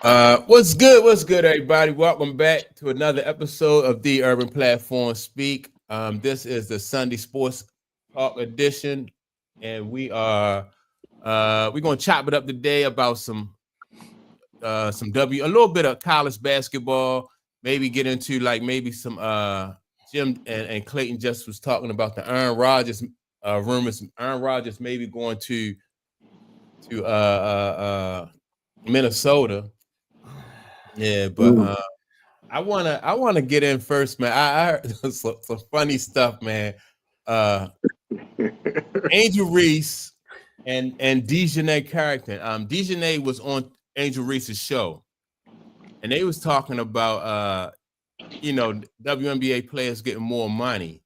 What's good? What's good, everybody? Welcome back to another episode of the Urban Platform Speak. This is the Sunday Sports Talk edition, and we're gonna chop it up today about some a little bit of college basketball. Maybe get into like maybe some Jim and Clayton just was talking about the Aaron Rodgers rumors. Aaron Rodgers maybe going to Minnesota. Yeah, but I wanna get in first, man. I heard some funny stuff, man. Uh Angel Reese and Dejanay Carrington. Dejanay was on Angel Reese's show, and they was talking about WNBA players getting more money.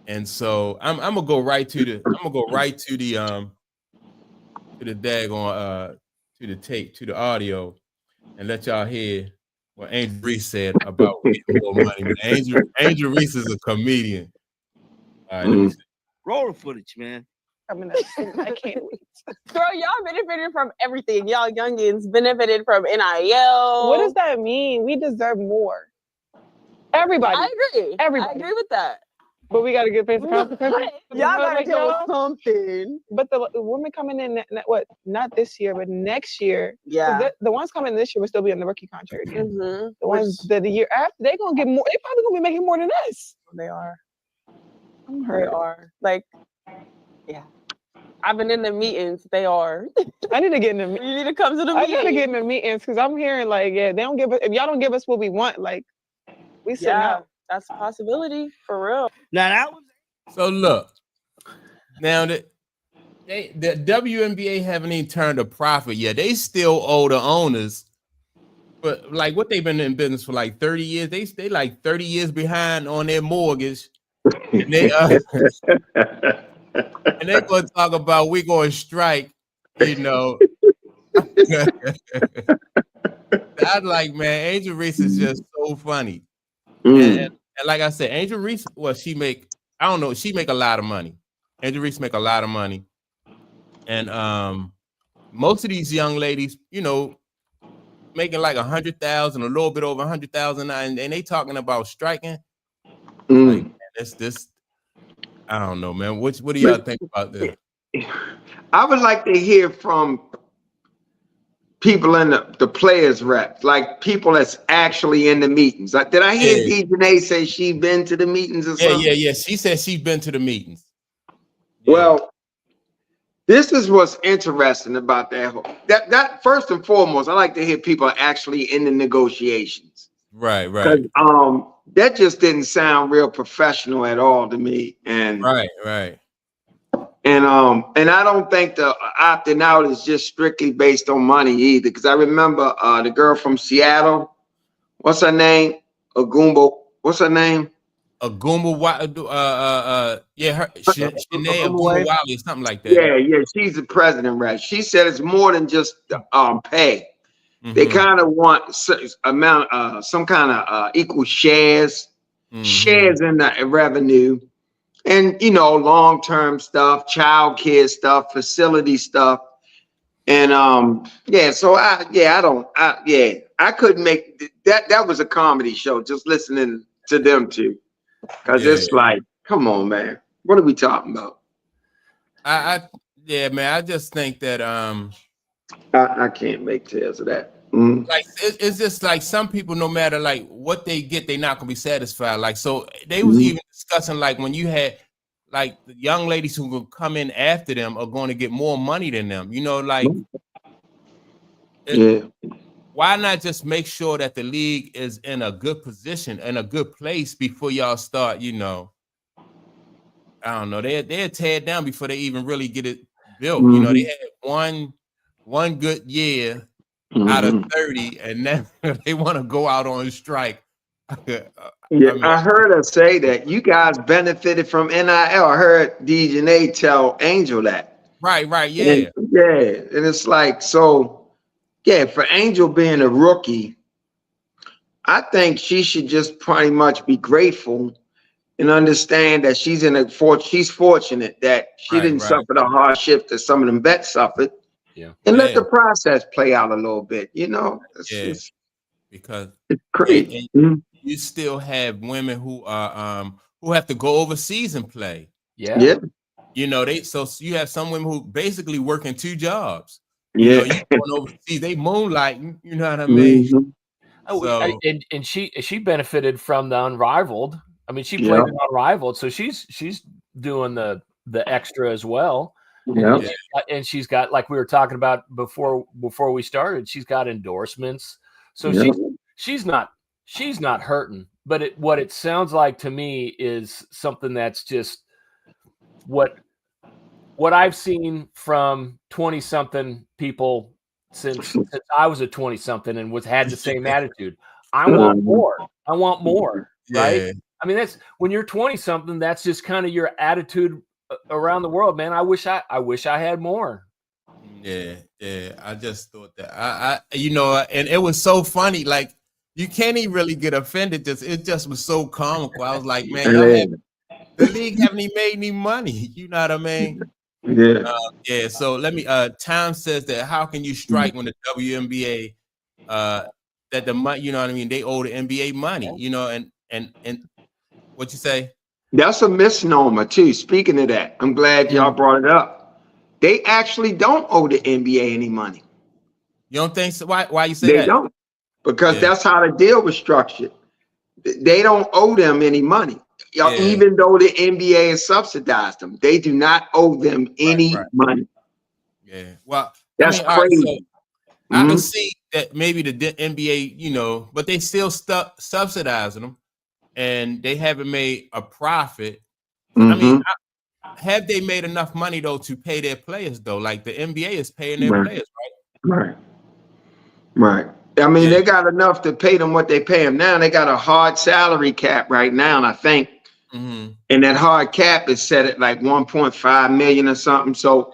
And so I'm gonna go right to the daggone to the tape, to the audio, and let y'all hear what Angel Reese said about getting more money. Man, Angel Reese is a comedian. All right, let me see. Roll the footage, man. I can't wait. Girl, y'all benefited from everything. Y'all youngins benefited from NIL. What does that mean? We deserve more. Everybody. I agree. Everybody. I agree with that. But we got to get paid for consequences. Y'all gotta do something. But the women coming in, not this year, but next year. Yeah. The ones coming in this year will still be on the rookie contract. Mm-hmm. The ones the year after, they're going to get more. They probably going to be making more than us. They are. I'm hurt. They are. Like, yeah. I've been in the meetings. They are. I need to get in the meetings. You need to come to the I meetings. got to get in the meetings because I'm hearing like, yeah, they don't give us, if y'all don't give us what we want, like, we sit out. That's a possibility for real. Now that was So look, now the WNBA haven't even turned a profit yet. They still owe the owners, but like what they've been in business for like 30 years. They like 30 years behind on their mortgage. And they're going to talk about we going to strike. I'm like, man, Angel Reese is just so funny. And like I said, Angel Reese, she make a lot of money. Angel Reese make a lot of money. And most of these young ladies, making like 100,000, a little bit over 100,000, and they talking about striking. Like, this, I don't know, man. What do y'all think about this? I would like to hear from people in the players rep, like people that's actually in the meetings. Like, did I hear Dejanay say she's been to the meetings or something? Yeah. She said she's been to the meetings. Yeah. Well, this is what's interesting about that first and foremost, I like to hear people actually in the negotiations. Right. That just didn't sound real professional at all to me. And right. And I don't think the opting out is just strictly based on money either. Because I remember the girl from Seattle, what's her name? Agumba. What's her name? Agumba. Shanae Agumba Wiley or something like that. Yeah. She's the president, right? She said it's more than just pay. Mm-hmm. They kind of want some kind of equal shares in the revenue. And, long-term stuff, child care stuff, facility stuff. And, I couldn't make that. That was a comedy show, just listening to them two. Because it's like, come on, man. What are we talking about? I just think that I can't make tales of that. Like it's just like some people, no matter like what they get, they're not gonna be satisfied. Like, so they was even discussing like when you had like the young ladies who will come in after them are going to get more money than them. Why not just make sure that the league is in a good position and a good place before y'all start? I don't know. They're tear down before they even really get it built. They had one good year out of 30, and then they want to go out on strike. I heard her say that you guys benefited from NIL. I heard Dejanay tell Angel that. Right, yeah. And it's like, so, for Angel being a rookie, I think she should just pretty much be grateful and understand that she's fortunate that she didn't suffer the hardship that some of them vets suffered. And let the process play out a little bit. You know, because it's crazy. And you still have women who are who have to go overseas and play. Yeah. You know, so you have some women who basically working 2 jobs. Yeah. You know, you going overseas, they moonlight. You know what I mean? So and she benefited from the Unrivaled. I mean, she played in Unrivaled, so she's doing the extra as well. And she's got, like we were talking about before we started, she's got endorsements. So she's not hurting. But what it sounds like to me is something that's just what I've seen from 20-something people since I was a 20-something and had the same attitude. I want more. I want more. Right? I mean, that's when you're 20-something. That's just kind of your attitude around the world, man. I wish I had more. Yeah. I just thought that I you know, and it was so funny. Like, you can't even really get offended. It just was so comical. I was like, man, the league haven't even made any money. You know what I mean? Yeah. So let me. Tom says that how can you strike when the WNBA that the money? You know what I mean? They owe the NBA money. You know, and what you say? That's a misnomer too. Speaking of that, I'm glad y'all brought it up. They actually don't owe the NBA any money. You don't think so? Why you say that? They don't, because that's how the deal was structured. They don't owe them any money. Even though the NBA has subsidized them, they do not owe them any money. Yeah. Well, that's crazy. I can see that maybe the NBA, you know, but they still subsidizing them, and they haven't made a profit. I mean, have they made enough money though to pay their players though? Like the NBA is paying their players, right? Right. I mean, they got enough to pay them what they pay them now. They got a hard salary cap right now, and I think, and that hard cap is set at like 1.5 million or something. So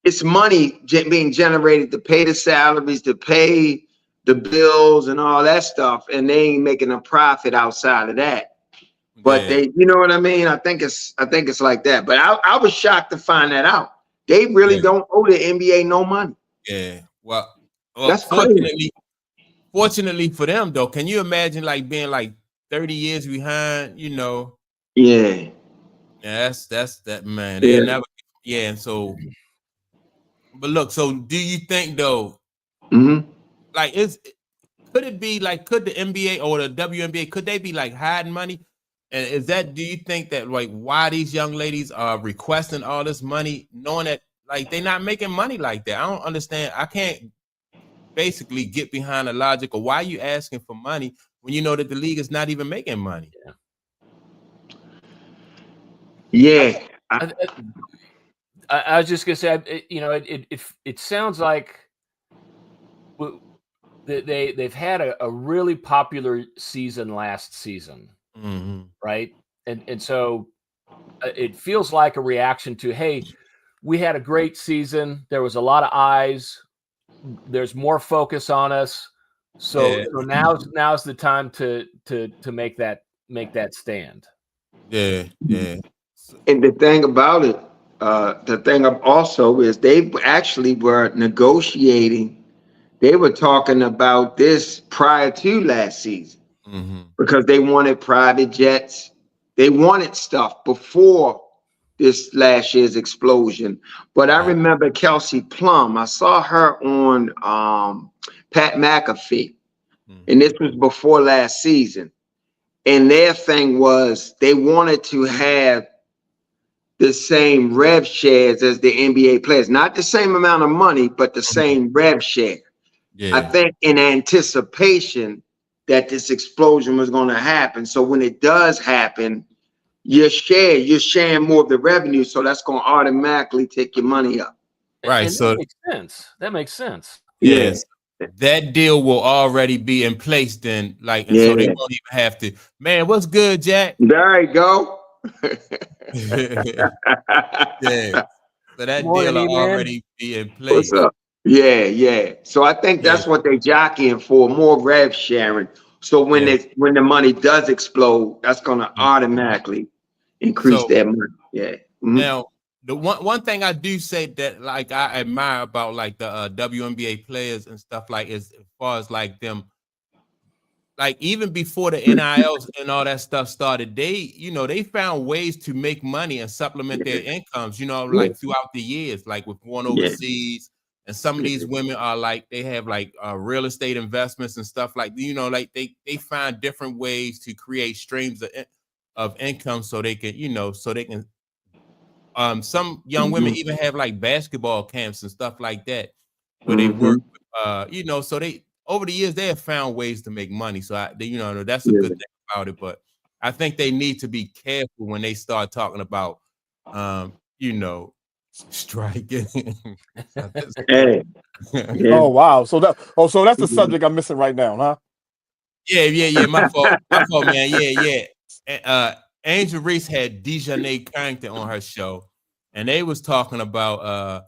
it's money being generated to pay the salaries, to pay the bills, and all that stuff, and they ain't making a profit outside of that. But they, you know what I mean? I think it's like that. But I was shocked to find that out. They really don't owe the NBA no money. Yeah. Well, that's crazy. Fortunately for them, though, can you imagine like being like 30 years behind? You know. Yeah. That's that, man. They never. Yeah. And so, but look. So, do you think though? Like, could it be like, could the NBA or the WNBA, could they be like hiding money? And do you think that like why these young ladies are requesting all this money, knowing that like they're not making money like that? I don't understand. I can't basically get behind the logic of why are you asking for money when you know that the league is not even making money. I was just gonna say, you know, it sounds like they've had a really popular season last season, right? And so it feels like a reaction to, hey, we had a great season. There was a lot of eyes. There's more focus on us. So now's the time to make that stand. Yeah. And the thing about it, the thing also is they actually were negotiating. They were talking about this prior to last season because they wanted private jets. They wanted stuff before this last year's explosion. But I remember Kelsey Plum. I saw her on Pat McAfee, and this was before last season. And their thing was they wanted to have the same rev shares as the NBA players, not the same amount of money, but the same rev share. I think in anticipation that this explosion was going to happen. So when it does happen, you're sharing more of the revenue, so that's going to automatically take your money up. Right. And so that makes sense. Yes. That deal will already be in place then, like, and so they won't even have to. Man, what's good, Jack? There you go. So that deal will already be in place. What's up? Yeah. So I think that's what they're jockeying for, more rev sharing. So when the money does explode, that's going to automatically increase their money. Now, the one thing I do say that like I admire about like the WNBA players and stuff like is as far as like them, like even before the NILs and all that stuff started, they found ways to make money and supplement their incomes, like throughout the years, like with going overseas. And some of these women are like, they have like real estate investments and stuff like, like they find different ways to create streams of income so they can, some young women even have like basketball camps and stuff like that where they work, so they, over the years, they have found ways to make money. So, that's a good thing about it. But I think they need to be careful when they start talking about, striking. Hey. Oh, wow. So that's the subject I'm missing right now, huh? Yeah. My fault, man. Yeah. Angel Reese had Dejanay Carrington on her show, and they was talking about,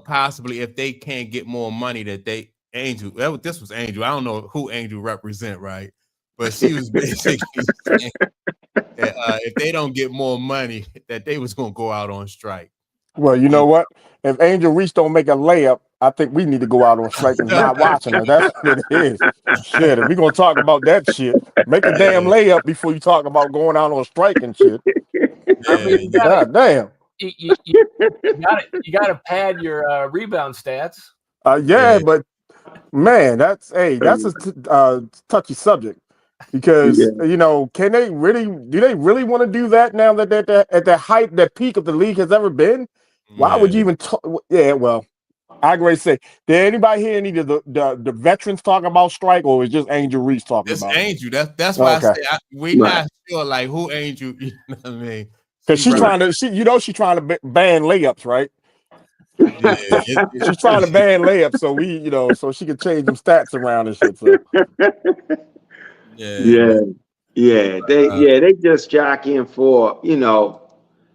possibly if they can't get more money that they, this was Angel. I don't know who Angel represent, right? But she was basically saying that if they don't get more money, that they was gonna go out on strike. Well, you know what? If Angel Reese don't make a layup, I think we need to go out on strike and not watching her. That's what it is. Shit, if we're gonna talk about that shit, make a damn layup before you talk about going out on strike and shit. God damn. You gotta pad your rebound stats. But man, that's a touchy subject because can they really want to do that now that they're at the height, that peak of the league has ever been? Why would you even talk? Well, I agree. Say, did anybody hear any of the veterans talking about strike, or is just Angel Reese talking it's about Angel? That's why I say we're not sure like who Angel. You know what I mean? Because she's trying to ban layups, right? Yeah. She's trying to ban layups, so so she can change them stats around and shit. So. They just jockeying for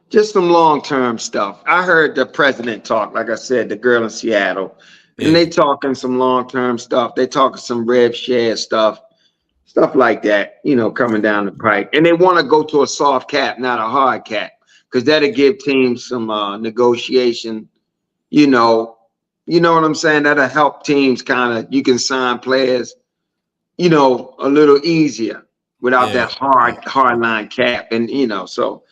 just some long-term stuff. I heard the president talk, like I said, the girl in Seattle, and they talking some long-term stuff. They talking some rev share stuff like that, coming down the pipe. And they want to go to a soft cap, not a hard cap, because that'll give teams some negotiation. You know what I'm saying? That'll help teams you can sign players, a little easier without that hard line cap. And, so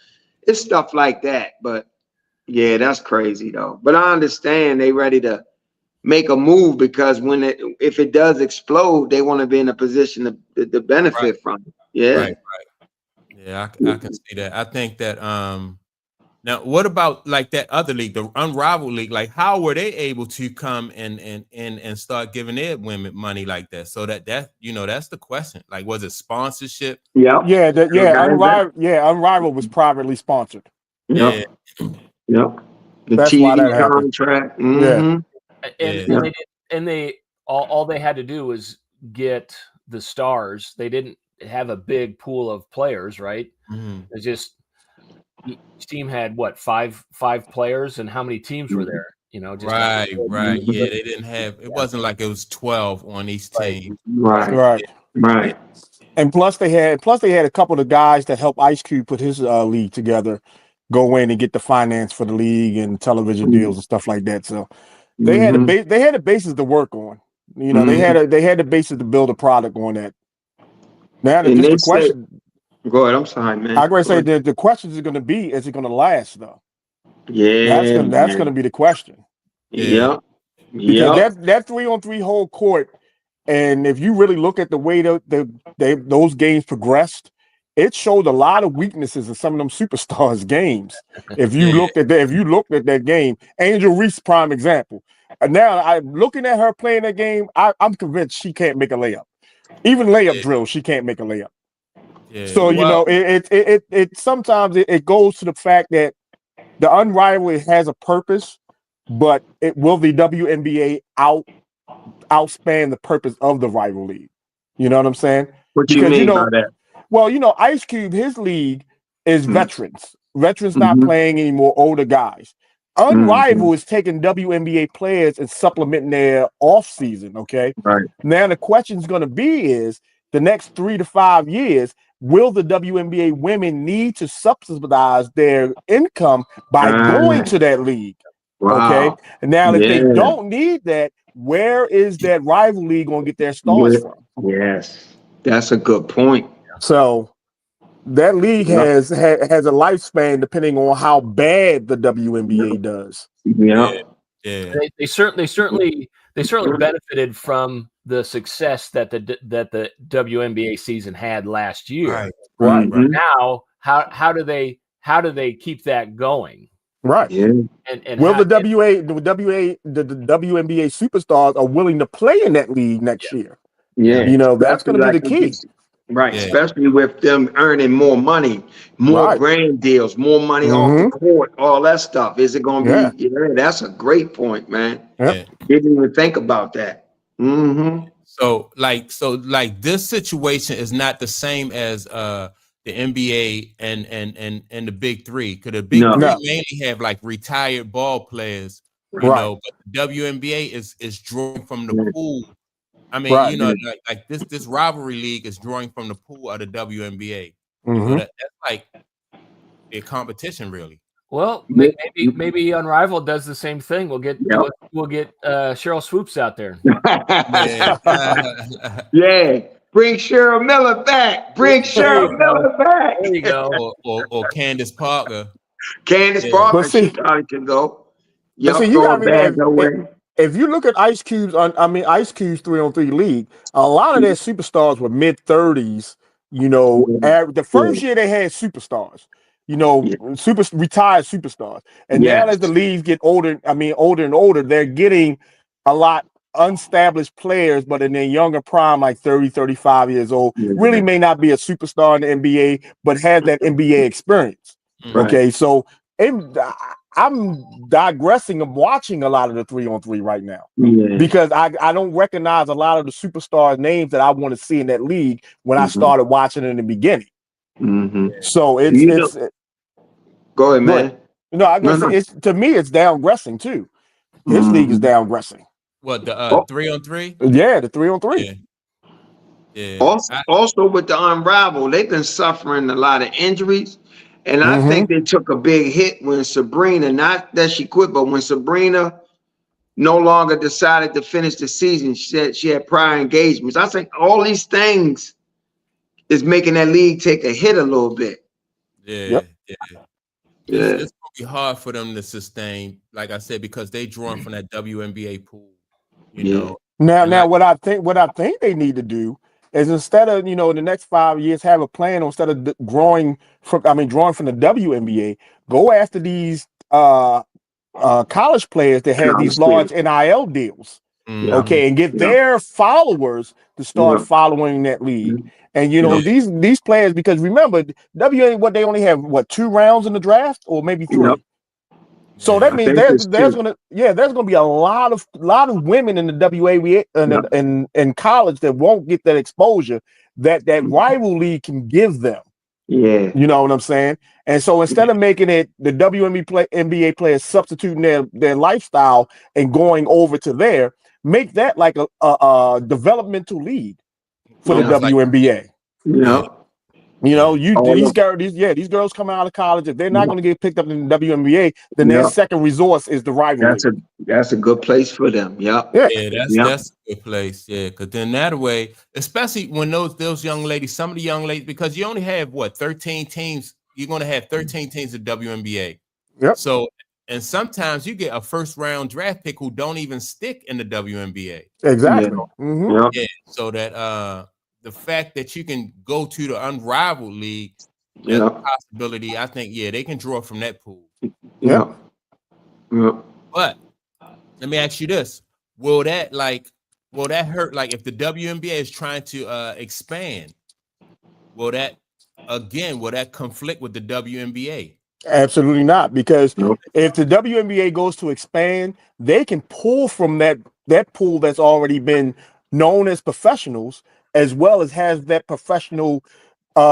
it's stuff like that. But yeah, that's crazy though. But I understand they ready to make a move because if it does explode, they want to be in a position to benefit from it. Yeah. Right. Yeah, I can see that. I think that now what about like that other league, the Unrivaled League? Like how were they able to come and start giving their women money like that? So that's the question. Like was it sponsorship? Unrivaled was privately sponsored. The That's TV why that happened. contract. And they all they had to do was get the stars. They didn't have a big pool of players, right? It's just each team had what five players, and how many teams were there? Right. Yeah, they didn't have. It wasn't like it was 12 on each team. Right. And plus they had a couple of guys that helped Ice Cube put his league together, go in and get the finance for the league and television deals and stuff like that. So they had a basis to work on. They had the basis to build a product on that. Now the question. Go ahead. I'm sorry, man. I'm going to say the question is going to be: is it going to last though? Yeah, that's going to be the question. Yeah. Because that 3-on-3 whole court, and if you really look at the way those games progressed, it showed a lot of weaknesses in some of them superstars' games. If you looked at that game, Angel Reese, prime example. Now I'm looking at her playing that game. I'm convinced she can't make a layup. Even layup drills, she can't make a layup. Yeah. So it sometimes it goes to the fact that the Unrivaled has a purpose, but will the WNBA outspan the purpose of the rival league? You know what I'm saying? What you mean by that? Well, Ice Cube, his league is veterans. Veterans not playing anymore, older guys. Unrivaled is taking WNBA players and supplementing their off season. Okay. Right. Now the question is going to be is the next 3 to 5 years, will the WNBA women need to subsidize their income by going to that league? Wow. Okay. And now, if they Yeah. don't need that, where is that rival league going to get their stars from? Yes, that's a good point. So that league has a lifespan depending on how bad the WNBA does. Yeah. Yeah. They certainly benefited from the success that the WNBA season had last year. Right. Mhm. Now, how do they keep that going? Right. Yeah. And Will how- the WNBA superstars are willing to play in that league next year? Yeah. You know, that's going to be the Especially key. Right, Yeah. especially with them earning more money, more Right. brand deals, more money off the court, all that stuff. Is it going to be? Yeah, that's a great point, man. Yep. Didn't even think about that. Mm-hmm. So this situation is not the same as the NBA and the Big Three. Because the Big Three mainly have like retired ball players, you know, but the WNBA is drawing from the pool. I mean, you know, like this rivalry league is drawing from the pool of the WNBA. So that's like a competition, really. Well, maybe Unrivaled does the same thing. We'll get Cheryl Swoops out there. Yeah, bring Cheryl Miller back. Bring Cheryl Miller back. There you go. Or Candace Parker. Candace Parker, she probably can go. So you got to if you look at Ice Cube's Ice Cube's 3-on-3 league, a lot of their superstars were mid-30s. You know, the first year they had superstars. You know, retired superstars, and now as the leagues get older and older, they're getting a lot unestablished players, but in their younger prime, like 30, 35 years old, really may not be a superstar in the NBA, but has that NBA experience. Okay, so I'm digressing. I'm watching a lot of the 3-on-3 right now because I don't recognize a lot of the superstar names that I want to see in that league when I started watching in the beginning. So it's go ahead, man. No, I guess it's to me it's downgressing too. His league is downgressing. What the 3-on-3? Yeah, the 3-on-3. Yeah. Also with the Unrivaled, they've been suffering a lot of injuries. And I think they took a big hit when Sabrina, not that she quit, but when Sabrina no longer decided to finish the season, she said she had prior engagements. I think all these things is making that league take a hit a little bit. It's gonna be hard for them to sustain, like I said, because they drawing from that WNBA pool. You know. Now what I think they need to do is instead of, in the next 5 years, have a plan instead of drawing from the WNBA, go after these college players that have these large NIL deals. Okay, and get their followers to start following that league. And these players, because remember, WNBA, they only have 2 rounds in the draft, or maybe 3. So that means there's gonna be a lot of women in the WNBA and in college that won't get that exposure that rival league can give them. Yeah, you know what I'm saying. And so instead of making it the WNBA players substituting their lifestyle and going over to there, make that like a developmental league for the WNBA. These girls coming out of college, if they're not going to get picked up in the WNBA, then their second resource is the rivalry. That's a good place for them. That's a good place. Yeah, because then that way, especially when those young ladies, some of the young ladies, because you only have 13 teams. You're going to have 13 teams of WNBA. So, and sometimes you get a first round draft pick who don't even stick in the WNBA. Exactly. So that the fact that you can go to the Unrivaled league, there's a possibility. I think they can draw from that pool. But let me ask you this: Will that hurt? Like if the WNBA is trying to expand, will that conflict with the WNBA? Absolutely not, because if the WNBA goes to expand, they can pull from that pool that's already been known as professionals, as well as has that professional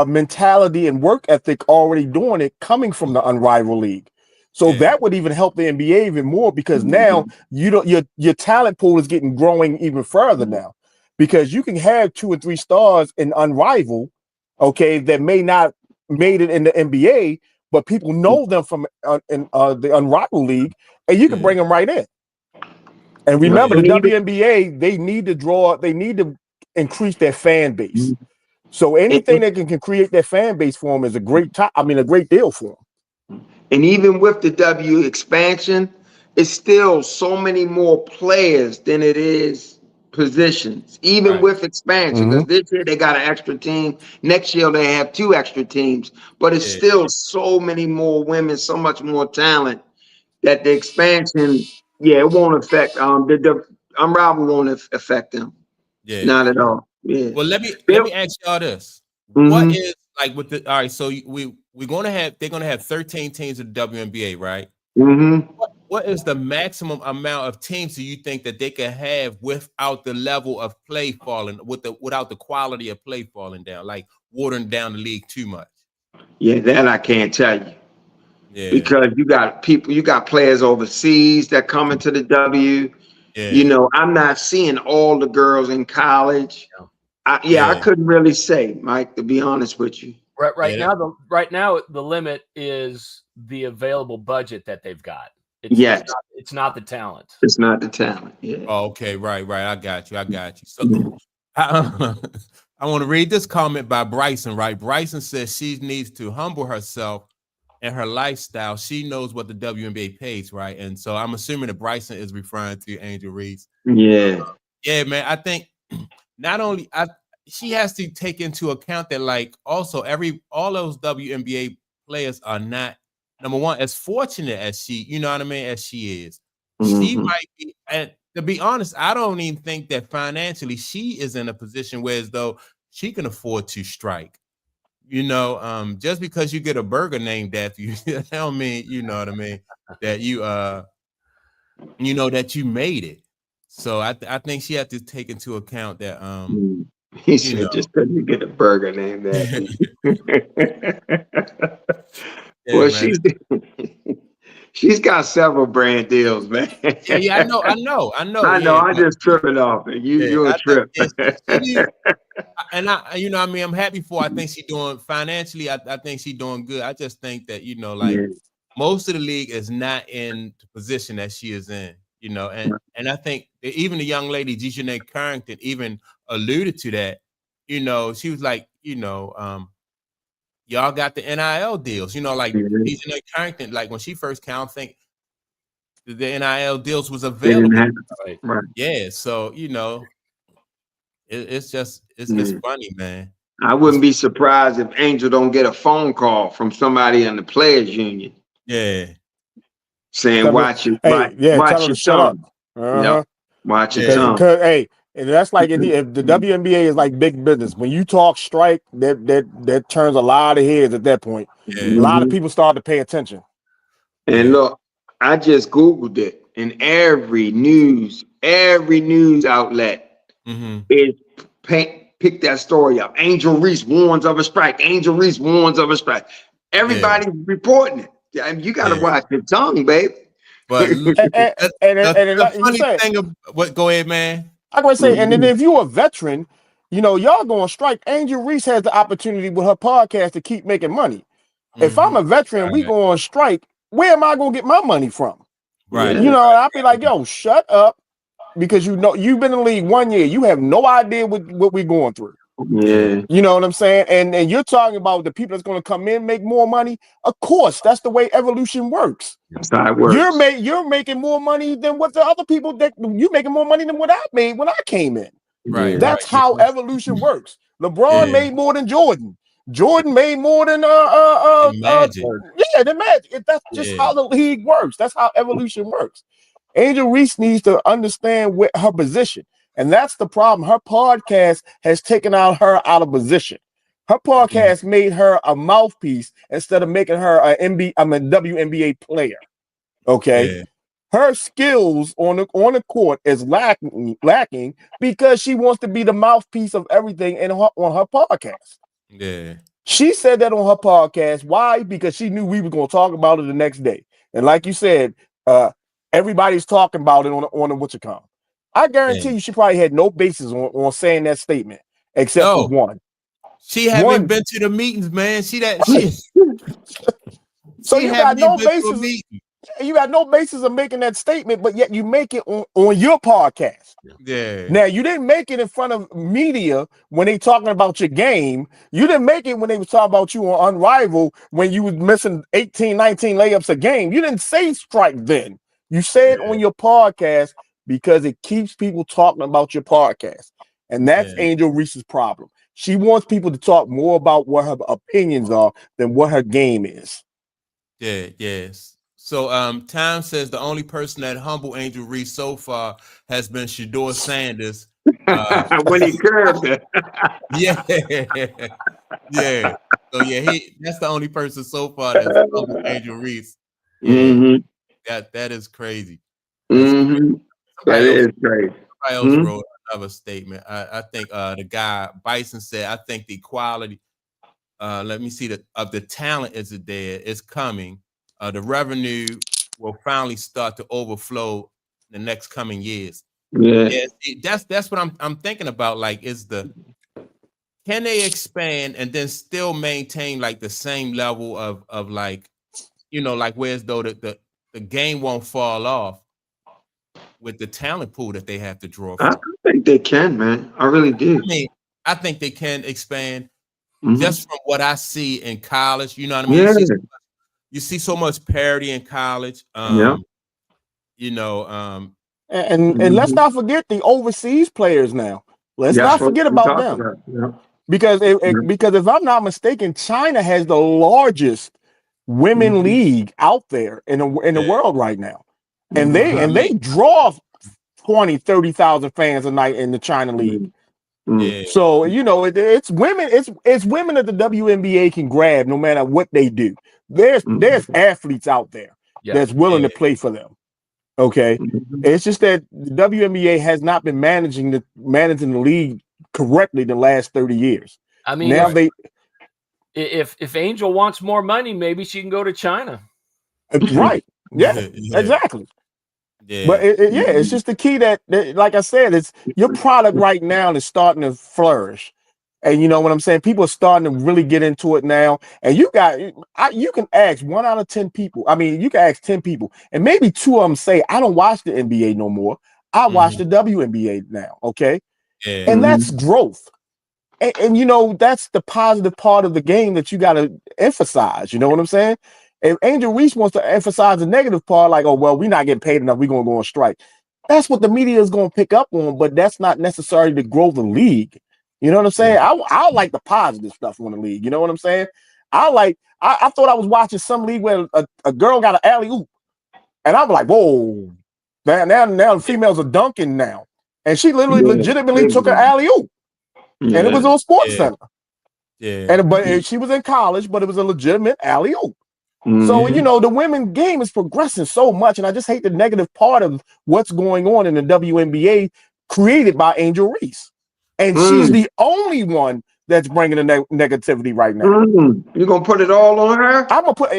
mentality and work ethic already doing it, coming from the Unrivaled league. So that would even help the NBA even more, because now your talent pool is growing even further now, because you can have 2 or 3 stars in Unrivaled, okay, that may not made it in the NBA, but people know them from the Unrivaled League, and you can bring them right in. And remember, the WNBA, they need to increase their fan base. So anything that can create that fan base for them is a great deal for them. And even with the W expansion, it's still so many more players than it is positions, even with expansion. Because this year they got an extra team. Next year they have 2 extra teams. But it's still so many more women, so much more talent that the expansion, it won't affect the Unrivaled won't affect them. Yeah, not at all. Yeah. Well, let me ask y'all this: what is like with the all right? So they're gonna have 13 teams in the WNBA, right? What is the maximum amount of teams do you think that they can have without the level of play falling, without the quality of play falling down, like watering down the league too much? Yeah, that I can't tell you. Yeah. Because you got players overseas that come into the W. Yeah. You know, I'm not seeing all the girls in college. I couldn't really say, Mike, to be honest with you. Right now, the limit is the available budget that they've got. It's not the talent. It's not the talent. Yeah. Oh, okay. Right. I got you. So I want to read this comment by Bryson. Right. Bryson says she needs to humble herself and her lifestyle. She knows what the WNBA pays, right? And so I'm assuming that Bryson is referring to Angel Reese. Yeah. Yeah, man. I think not only she has to take into account that, like, also all those WNBA players are not, number one, as fortunate as she, you know what I mean, as she is. She might be, and to be honest, I don't even think that financially she is in a position where as though she can afford to strike. You know, just because you get a burger named after you, that don't mean, you know what I mean, that you that you made it. So I think she had to take into account that he said just because you get a burger named after you. Well, she's got several brand deals, man. Yeah, I know. I just tripping off, and you're a trip. And I'm happy for her. I think she's doing financially. I think she's doing good. I just think that most of the league is not in the position that she is in. And I think that even the young lady Janae Carrington even alluded to that. She was like, y'all got the NIL deals. Like Janae Carrington, like when she first came, I think the NIL deals was available. Right. Yeah, so it's funny, man. I wouldn't be surprised if Angel don't get a phone call from somebody in the players union. Yeah. Saying watch your tongue. Watch your tongue. Hey, and that's like if the WNBA is like big business. When you talk strike, that turns a lot of heads at that point. A lot of people start to pay attention. And look, I just Googled it, and every news outlet is pick that story up. Angel Reese warns of a strike. Angel Reese warns of a strike. Everybody's reporting it. You got to watch your tongue, babe. But the funny thing of what? Go ahead, man. I'm going to say, and then if you're a veteran, y'all going to strike. Angel Reese has the opportunity with her podcast to keep making money. If I'm a veteran, we go on strike. Where am I going to get my money from? Right. I'll be like, yo, shut up. Because you've been in the league 1 year. You have no idea what we're going through. Yeah. You know what I'm saying? And you're talking about the people that's going to come in, make more money. Of course, that's the way evolution works. That's how it works. You're making more money than what the other people you're making more money than what I made when I came in. Right. That's how evolution works. LeBron made more than Jordan. Jordan made more than Magic. The Magic. That's just how the league works. That's how evolution works. Angel Reese needs to understand her position. And that's the problem. Her podcast has taken her out of position. Her podcast made her a mouthpiece instead of making her a WNBA player. Okay. Yeah. Her skills on the court is lacking because she wants to be the mouthpiece of everything on her podcast. Yeah. She said that on her podcast. Why? Because she knew we were going to talk about it the next day. And like you said, everybody's talking about it on the what you call. I guarantee you she probably had no basis on saying that statement except for one. She haven't been to the meetings, man. So you got no basis. You got no basis of making that statement, but yet you make it on your podcast. Yeah. Now you didn't make it in front of media when they talking about your game. You didn't make it when they was talking about you on Unrivaled when you was missing 18, 19 layups a game. You didn't say strike then. You said on your podcast because it keeps people talking about your podcast. And that's Angel Reese's problem. She wants people to talk more about what her opinions are than what her game is. Yeah, yes. So Time says the only person that humbled Angel Reese so far has been Shador Sanders. When he curved it. Yeah. Yeah. So that's the only person so far that's humbled Angel Reese. Yeah. That is crazy. That is crazy. Somebody else wrote another statement. I think the guy Bison said, I think the quality, let me see, of the talent is there. It's coming. The revenue will finally start to overflow the next coming years. That's what I'm thinking about. Like, can they expand and then still maintain like the same level of like, like whereas though the game won't fall off with the talent pool that they have to draw from. I think they can, man. I really do. I think they can expand just from what I see in college. You know what I mean? Yeah. You see so much parity in college. And let's not forget the overseas players now. Let's not forget about them. Because if I'm not mistaken, China has the largest women league out there in the world right now. And they draw 20, 30,000 fans a night in the China league. So it's women that the WNBA can grab no matter what they do. There's athletes out there that's willing to play for them. Okay, it's just that the WNBA has not been managing the league correctly the last 30 years. I mean, now if Angel wants more money, maybe she can go to China. Right? Yeah, exactly. Yeah. But it's just the key that, like I said, it's your product right now is starting to flourish. And you know what I'm saying? People are starting to really get into it now. And you can ask 1 out of 10 people. I mean, you can ask 10 people, and maybe 2 of them say, I don't watch the NBA no more. I watch the WNBA now. Okay. Yeah. And that's growth. And that's the positive part of the game that you got to emphasize. You know what I'm saying? If Angel Reese wants to emphasize the negative part, like, oh, well, we're not getting paid enough, we're going to go on strike. That's what the media is going to pick up on, but that's not necessary to grow the league. You know what I'm saying? I like the positive stuff on the league. You know what I'm saying? I thought I was watching some league where a girl got an alley-oop. And I'm like, whoa. Now the females are dunking now. And she legitimately took an alley-oop. And it was on Sports Center. Yeah. But she was in college, but it was a legitimate alley-oop. So, the women's game is progressing so much, and I just hate the negative part of what's going on in the WNBA created by Angel Reese. And she's the only one that's bringing the negativity right now. You're going to put it all on her? I'm going to put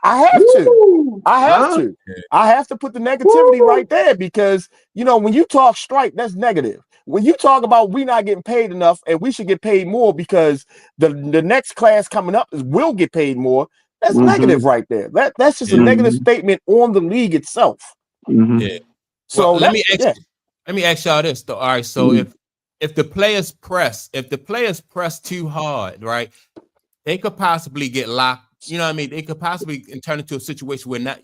I have to. I have to put the negativity right there because, when you talk strike, that's negative. When you talk about we not getting paid enough and we should get paid more because the next class coming up will get paid more, that's negative right there. That's just a negative statement on the league itself. Yeah. So let me ask y'all this though. All right. So if the players press too hard, right, they could possibly get locked. You know what I mean? They could possibly turn into a situation where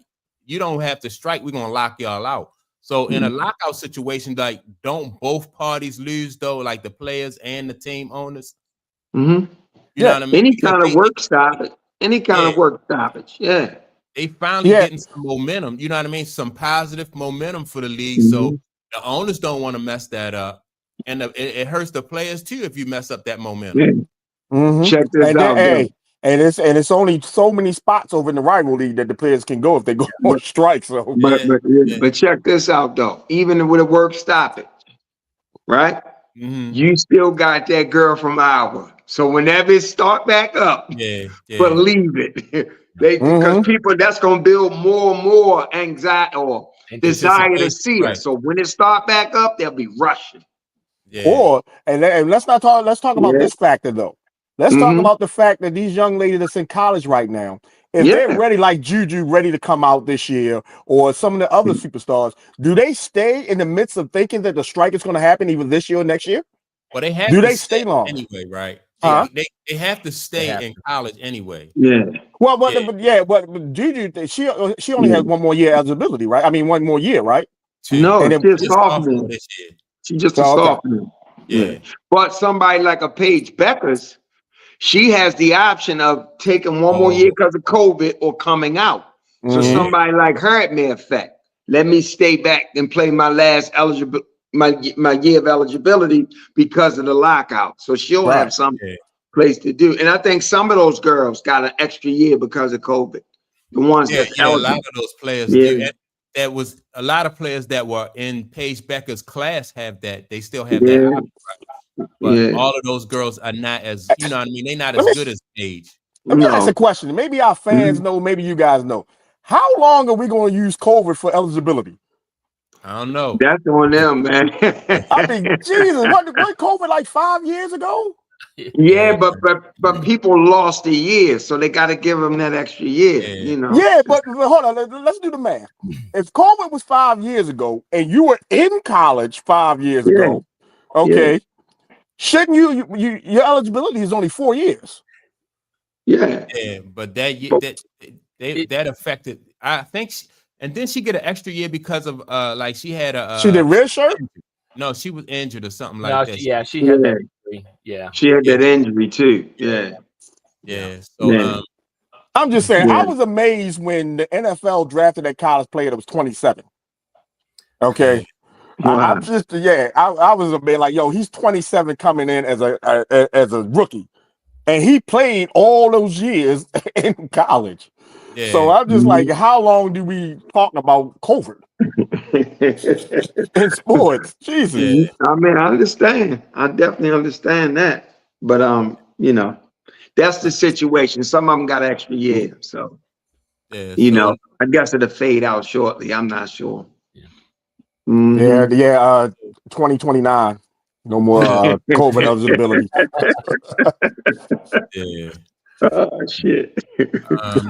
you don't have to strike. We're gonna lock y'all out. So in a lockout situation, like, don't both parties lose though, like the players and the team owners? You know what I mean? Any kind of work stoppage. Any kind of work stoppage. Yeah. They finally getting some momentum. You know what I mean? Some positive momentum for the league. So the owners don't want to mess that up. And it hurts the players too if you mess up that momentum. Check this out. And it's only so many spots over in the rival league that the players can go if they go on strike. So, but check this out though. Even with a work stoppage, right? You still got that girl from Iowa. So whenever it start back up, believe it. Because people, that's gonna build more and more anxiety or desire to see it. So when it start back up, they'll be rushing. Let's talk about this factor though. Let's talk about the fact that these young ladies that's in college right now, if they're ready, like Juju, ready to come out this year, or some of the other superstars, do they stay in the midst of thinking that the strike is going to happen either this year or next year? Well, they have do to they stay long anyway, right? Huh? They have to stay in college anyway. Yeah. Well, but Juju, she only has one more year eligibility, right? I mean, one more year, right? No, and then, she's a sophomore this year. She's just a sophomore. Yeah. But somebody like a Paige Beckers, she has the option of taking one more year because of COVID or coming out. So somebody like her, it may affect. Let me stay back and play my last my year of eligibility because of the lockout. So she'll have some place to do. And I think some of those girls got an extra year because of COVID. The ones that's eligible. A lot of those players do. And that was a lot of players that were in Paige Becker's class have that. They still have that option. But all of those girls are not as, you know what I mean? They're not as good as Paige. Let me ask a question. Maybe our fans know, maybe you guys know. How long are we going to use COVID for eligibility? I don't know. That's on them, man. I mean, Jesus, what COVID like 5 years ago? Yeah, but people lost a year, so they got to give them that extra year, you know. Yeah, but hold on, let's do the math. If COVID was 5 years ago and you were in college 5 years ago, shouldn't your eligibility is only 4 years? Yeah, but that affected. I think, and then she get an extra year because of like she had a. She did red shirt. No, she was injured or something like that. She had that injury. Yeah, she had that injury too. Yeah. So I'm just saying, I was amazed when the NFL drafted that college player that was 27. Okay. Wow. I was a bit like, yo, he's 27 coming in as a rookie, and he played all those years in college. So I'm just like, how long do we talk about COVID in sports? Jesus. I mean, I understand. I definitely understand that. But you know, that's the situation. Some of them got an extra year, so you know, I guess it'll fade out shortly. I'm not sure. 2029. No more COVID eligibility. Oh shit.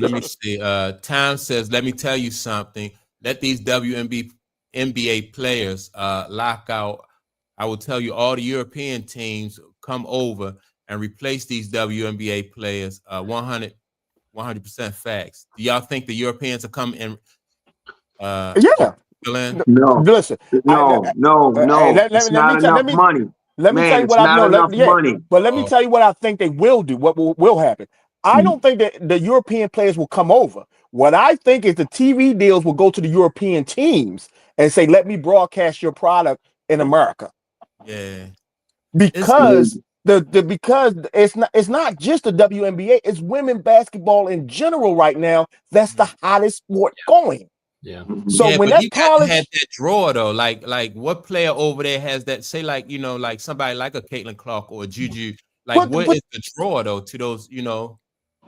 Let me see. Tom says, let me tell you something. Let these NBA players lock out. I will tell you, all the European teams come over and replace these WNBA players. 100% facts. Do y'all think the Europeans will come in? No. Listen. No. It's not enough money. Let me tell you what I know. But let me tell you what I think they will do. What will happen? I don't think that the European players will come over. What I think is the TV deals will go to the European teams and say, "Let me broadcast your product in America." Yeah, because because it's not just the WNBA. It's women basketball in general right now. That's the hottest sport going. Yeah. So when that college had that draw though, like what player over there has that? Say like like somebody like a Caitlin Clark or a Juju. Like what is the draw though to those?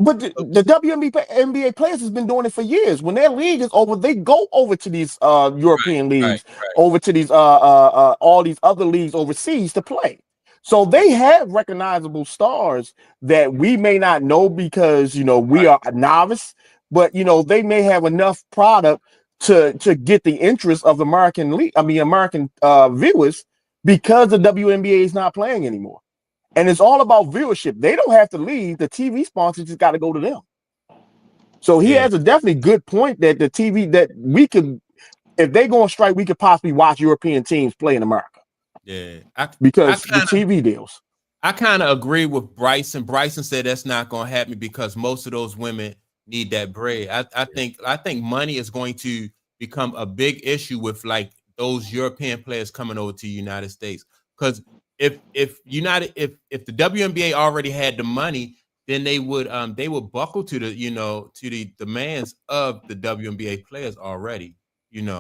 But the WNBA players has been doing it for years. When their league is over, they go over to these European leagues, over to these all these other leagues overseas to play. So they have recognizable stars that we may not know because we are a novice, but they may have enough product to get the interest of American viewers because the WNBA is not playing anymore. And it's all about viewership. They don't have to leave. The TV sponsors just got to go to them. So he has a definitely good point that the TV that we could, if they go on strike, we could possibly watch European teams play in America. Yeah. Because the TV deals. I kind of agree with Bryson. Bryson said that's not going to happen because most of those women need that bread. I think money is going to become a big issue with like those European players coming over to the United States. Because if the WNBA already had the money, then they would buckle to the demands of the WNBA players already.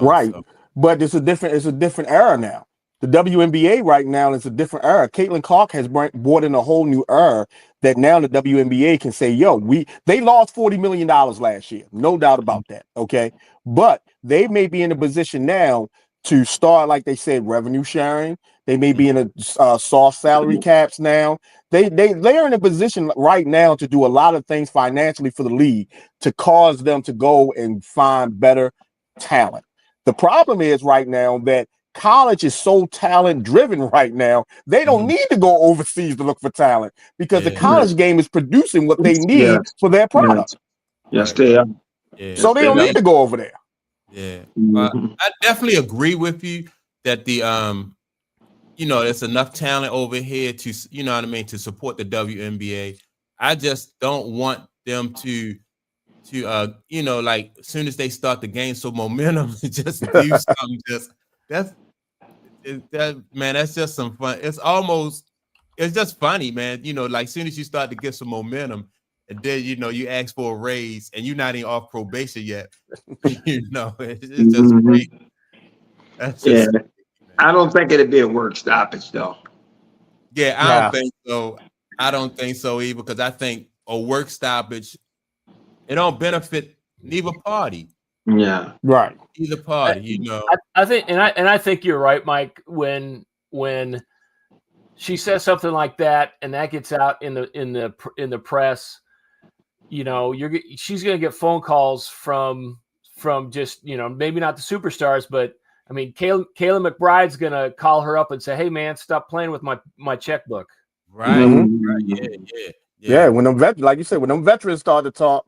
Right. So. But it's a different era now. The WNBA right now is a different era. Caitlin Clark has brought in a whole new era that now the WNBA can say, yo, they lost $40 million last year. No doubt about that. Okay. But they may be in a position now to start, like they said, revenue sharing. They may be in a soft salary caps now. They're in a position right now to do a lot of things financially for the league to cause them to go and find better talent. The problem is right now that college is so talent driven right now. They don't need to go overseas to look for talent because the college game is producing what they need for their product. Yes, they are. Yeah. So they don't need to go over there. Yeah. I definitely agree with you that the there's enough talent over here to, you know what I mean, to support the WNBA. I just don't want them to like as soon as they start the game, so momentum, just do something. That's just some fun. It's just funny, man. Like as soon as you start to get some momentum, and then you ask for a raise, and you're not even off probation yet. It's just great. That's just I don't think it'd be a work stoppage though. Yeah, I don't think so. I don't think so either, because I think a work stoppage, it don't benefit neither party. Yeah, right. Either party, I think, and I think you're right, Mike. When she says something like that, and that gets out in the press, she's going to get phone calls from just maybe not the superstars, but I mean, Kayla McBride's going to call her up and say, "Hey, man, stop playing with my checkbook." Right. Yeah. When them like you said, when them veterans start to talk,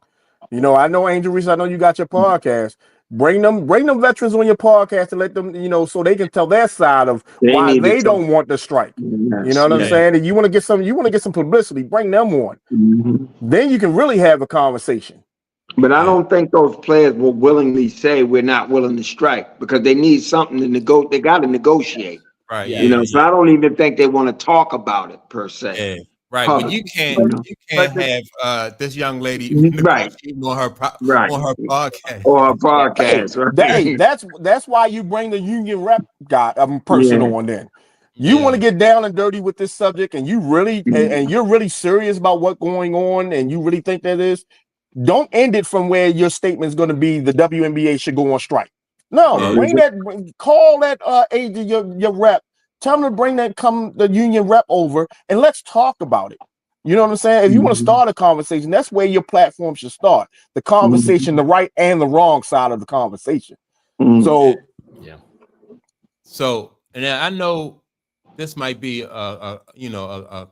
I know Angel Reese, I know you got your podcast. Bring them veterans on your podcast and let them, so they can tell their side of why they don't want the strike. You know what I'm saying? And you want to get some publicity, bring them on. Then you can really have a conversation. But I don't think those players will willingly say we're not willing to strike, because they need something to negotiate. They got to negotiate. Right. So I don't even think they want to talk about it per se. Yeah. Right. But you can't have this young lady negotiating on her podcast. Or her podcast. Hey, that's why you bring the union rep person on then. You want to get down and dirty with this subject, and you really and you're really serious about what's going on, and you really think that is. Don't end it from where your statement is going to be the WNBA should go on strike. No, call that agent, your rep. Tell them to bring the union rep over, and let's talk about it. You know what I'm saying? If you want to start a conversation, that's where your platform should start. The conversation, the right and the wrong side of the conversation. So, So, and I know this might be a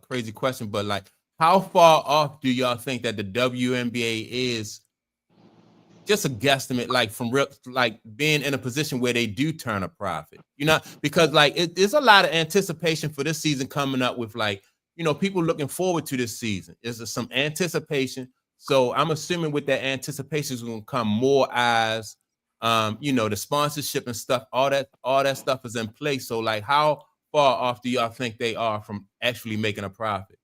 crazy question, but like, how far off do y'all think that the WNBA is? Just a guesstimate, like from being in a position where they do turn a profit, because like there's a lot of anticipation for this season coming up with people looking forward to this season. There's some anticipation. So I'm assuming with that anticipation is going to come more eyes, the sponsorship and stuff, all that stuff is in place. So like, how far off do y'all think they are from actually making a profit?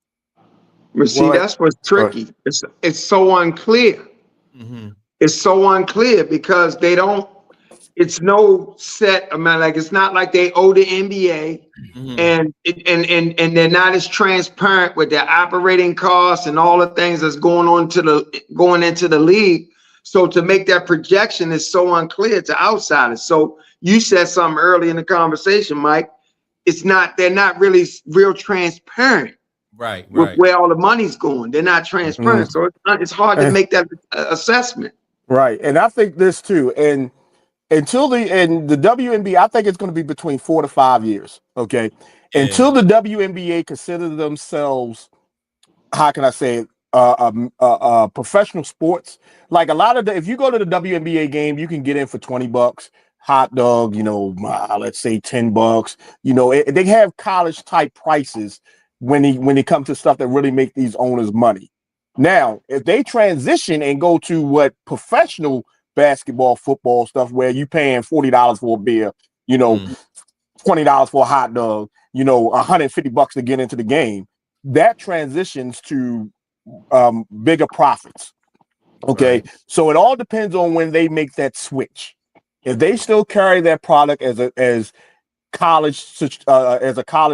But see, that's what's tricky. It's so unclear. It's so unclear because it's no set amount. Like, it's not like they owe the NBA and they're not as transparent with their operating costs and all the things that's going into the league. So to make that projection is so unclear to outsiders. So you said something early in the conversation, Mike. They're not really real transparent. Right. With where all the money's going. They're not transparent. So it's hard to make that assessment. Right. And I think this too. And until the WNBA, I think it's going to be between 4 to 5 years. Okay. Yeah. Until the WNBA consider themselves, how can I say it, professional sports. Like a lot of if you go to the WNBA game, you can get in for $20, hot dog, let's say $10. They have college type prices when it comes to stuff that really make these owners money. Now, if they transition and go to what professional basketball, football stuff, where you paying $40 for a beer, $20 for a hot dog, $150 to get into the game, that transitions to bigger profits. Okay. Right. So it all depends on when they make that switch. If they still carry that product as a college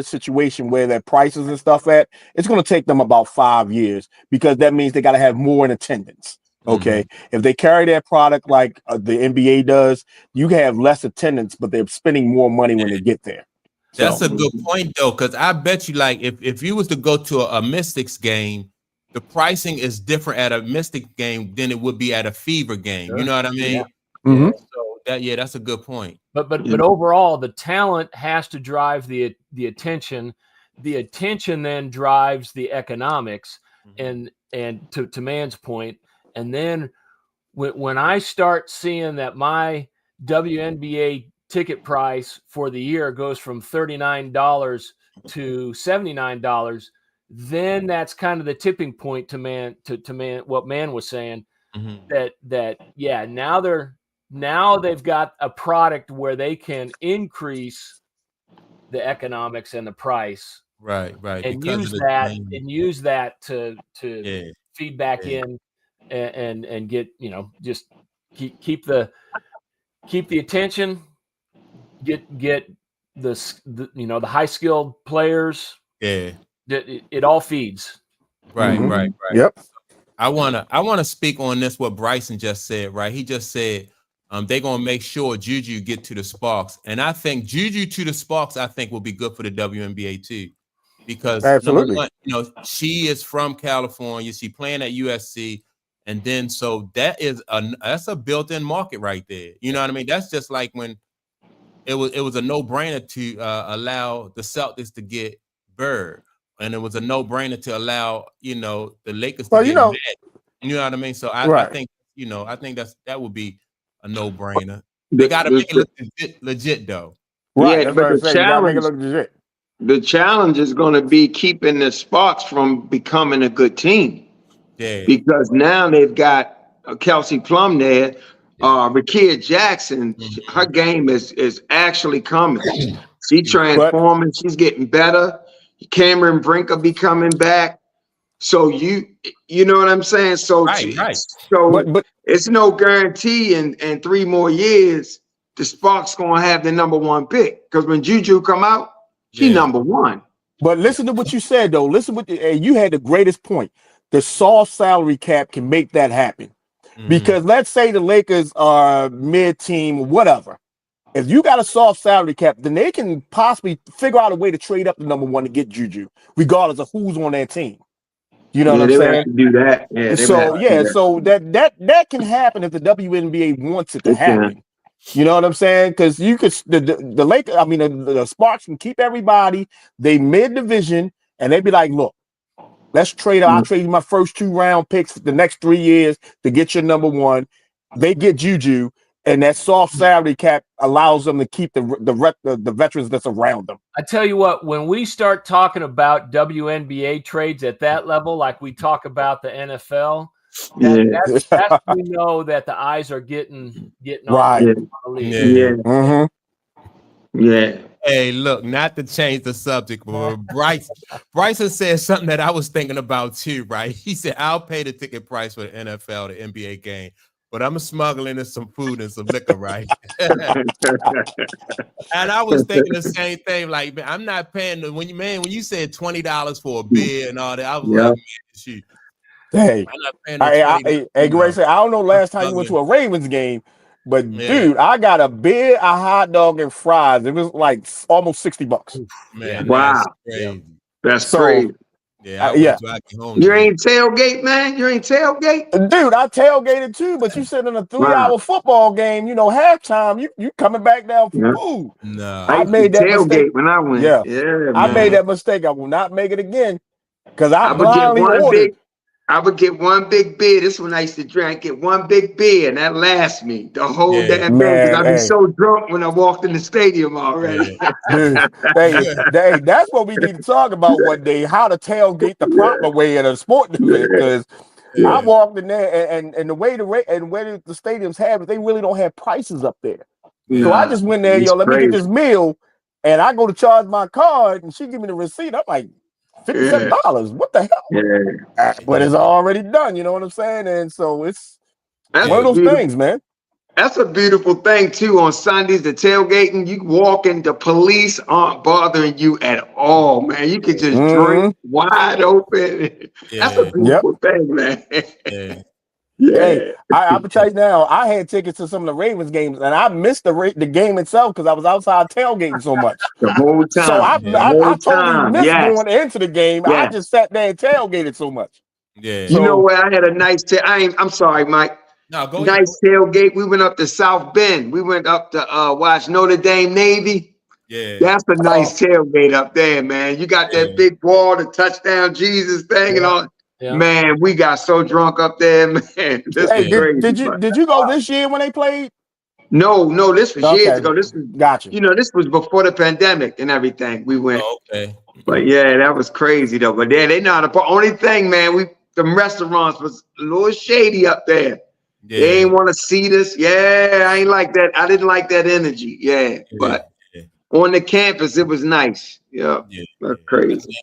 situation where their prices and stuff at, it's going to take them about 5 years, because that means they got to have more in attendance. Okay, if they carry that product like the NBA does, you have less attendance, but they're spending more money when they get there. That's a good point though, because I bet you, like, if you was to go to a Mystics game, the pricing is different at a Mystic game than it would be at a Fever game. Sure. You know what I mean? Yeah. So that's a good point. But overall, the talent has to drive the attention. The attention then drives the economics, and to Man's point, and then when I start seeing that my WNBA ticket price for the year goes from $39 to $79, then that's kind of the tipping point to Man what Man was saying, that now they've got a product where they can increase the economics and the price, right, and because use that to feed back in and get, just keep the attention, get the high skilled players. It all feeds. Right. Yep. I wanna speak on this, what Bryson just said, right? He just said they're gonna make sure Juju get to the Sparks. And I think Juju to the Sparks, I think, will be good for the WNBA too. Because absolutely, number one, she is from California, she playing at USC, and then so that's a built-in market right there. You know what I mean? That's just like when it was a no-brainer to allow the Celtics to get Bird. And it was a no-brainer to allow, the Lakers to get Magic. You know what I mean? So I think, I think that would be a no-brainer. They got to make it look legit though. Right. That's what I'm saying. You got to make it look legit. The challenge is going to be keeping the Sparks from becoming a good team. Yeah. Because now they've got Kelsey Plum there. Rakia Jackson, her game is actually coming. She's transforming. She's getting better. Cameron Brink will be coming back. So you know what I'm saying? So right. So but it's no guarantee in 3 more years the Sparks gonna have the #1 pick. Because when Juju come out, she #1. But listen to what you said though. You had the greatest point. The soft salary cap can make that happen. Because let's say the Lakers are mid-team, whatever. If you got a soft salary cap, then they can possibly figure out a way to trade up the #1 to get Juju, regardless of who's on their team. You know what I'm saying? Have to do that. So that can happen if the WNBA wants it to happen. You know what I'm saying? Because you could the Lakers, the Sparks can keep everybody. They mid-division, and they'd be like, look, let's trade. I'll trade you my first 2 round picks for the next 3 years to get your #1. They get Juju. And that soft salary cap allows them to keep the veterans that's around them. I tell you what, when we start talking about WNBA trades at that level, like we talk about the NFL, that's we know that the eyes are getting right. On the league. Yeah. Hey, look, not to change the subject, but Bryson said something that I was thinking about too, right? He said, I'll pay the ticket price for the NFL, the NBA game, but I'm smuggling in some food and some liquor, right? And I was thinking the same thing. Like, man, I'm not paying when you said $20 for a beer and all that, I was like, man, shoot. Hey, Gray said, I don't know last time you went to a Ravens game, but dude, I got a beer, a hot dog, and fries. It was like almost $60. Man, wow, that's crazy. Yeah. You ain't tailgate, man. You ain't tailgate, dude. I tailgated too, but you said in a 3-hour football game, halftime, you coming back down for food. No, I made that mistake when I went. Yeah, I made that mistake. I will not make it again because I blindly ordered. I would get one big beer. This one I used to drink. Get one big beer, and that lasts me the whole damn day. Because I'd be so drunk when I walked in the stadium already. Dude, hey, that's what we need to talk about one day. How to tailgate the proper way at a sporting event. Because I walked in there, and the way the stadiums have it, they really don't have prices up there. So I just went there, let me get this meal, and I go to charge my card, and she give me the receipt. I'm like, $57. What the hell? But it's already done. You know what I'm saying? And so it's one of those things, man. That's a beautiful thing too. On Sundays, the tailgating, you walk in, the police aren't bothering you at all, man. You can just drink wide open. That's a beautiful thing, man. Hey, I'm gonna tell you now. I had tickets to some of the Ravens games, and I missed the game itself because I was outside tailgating so much. The whole time. So I totally missed yes. going into the game. Yeah. I just sat there and tailgated so much. Yeah. You know where I had a nice I'm sorry, Mike. No, go nice tailgate. We went up to South Bend. We went up to watch Notre Dame Navy. Yeah. That's a nice tailgate up there, man. You got that big wall, the touchdown Jesus thing and all. Yeah. Man, we got so drunk up there, man. This Hey, was crazy. did you go this year when they played? No, this was years ago. This was gotcha. This was before the pandemic and everything. We went. Oh, okay. But yeah, that was crazy though. But they not the only thing, man. Them restaurants was a little shady up there. Yeah. They ain't want to see this. Yeah, I ain't like that. I didn't like that energy. Yeah, but on the campus, it was nice. Yeah, that's crazy.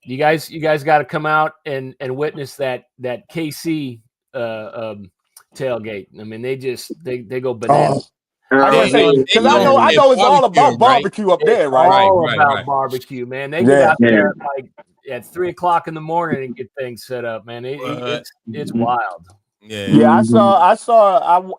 You guys got to come out and witness that KC tailgate. I mean, they go bananas. I was gonna say because I know it's all about barbecue up there, right? All about barbecue, man. They get out there like at 3 o'clock in the morning and get things set up, man. It's wild. Yeah.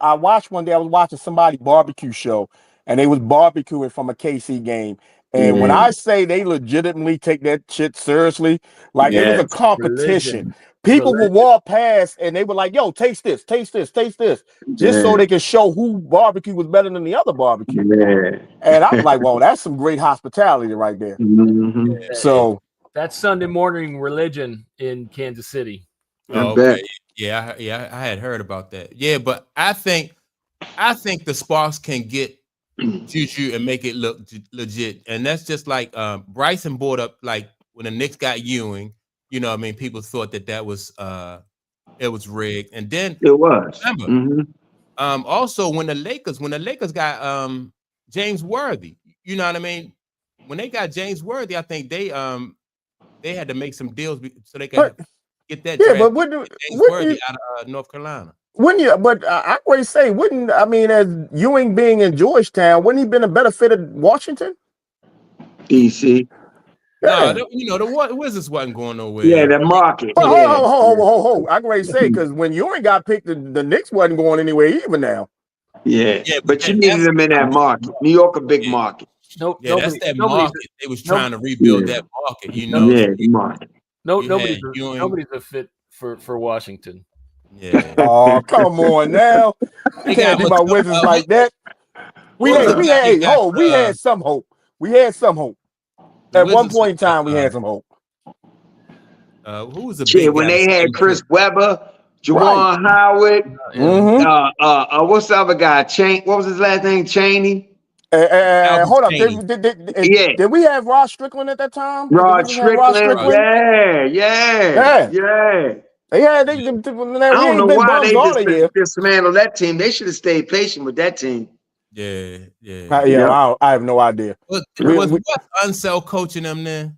I watched one day. I was watching somebody barbecue show, and they was barbecuing from a KC game. And when I say they legitimately take that shit seriously, like it was a competition. People would walk past and they were like, "Yo, taste this, taste this, taste this," just so they could show who barbecue was better than the other barbecue. And I'm like, "Well, that's some great hospitality right there." So that's Sunday morning religion in Kansas City. Oh, okay. Yeah, I had heard about that. Yeah, but I think the Sparks can get Juju and make it look legit, and that's just like Bryson brought up, like when the Knicks got Ewing. You know, I mean, people thought that was it was rigged, and then it was. Remember, also when the Lakers got James Worthy, you know what I mean? When they got James Worthy, I think they had to make some deals so they could get that. Yeah, but James Worthy out of North Carolina. Wouldn't you? But I always say, as Ewing being in Georgetown, wouldn't he been a better fit at Washington? DC. Yeah. No, the Wizards wasn't going nowhere. Yeah, the market. Ho. I can already say because when Ewing got picked, the Knicks wasn't going anywhere even now. Yeah, but you needed them in that market. New York, a big market. That's that market. They was trying to rebuild that market. You know. Yeah, the market. Nobody's a fit for Washington. Yeah. Oh, come on now. You can't do my Wizards like that. We had some hope. We had some hope. At one point in time, we had some hope. Who was the big when guy? they had Chris Webber, Juwan Howard, what's the other guy? What was his last name? Chaney? Hold up. Did we have Rod Strickland at that time? Rod Strickland. Yeah. I don't know why they dismantled that team. They should have stayed patient with that team. Yeah. I have no idea. Was Unseld coaching them then?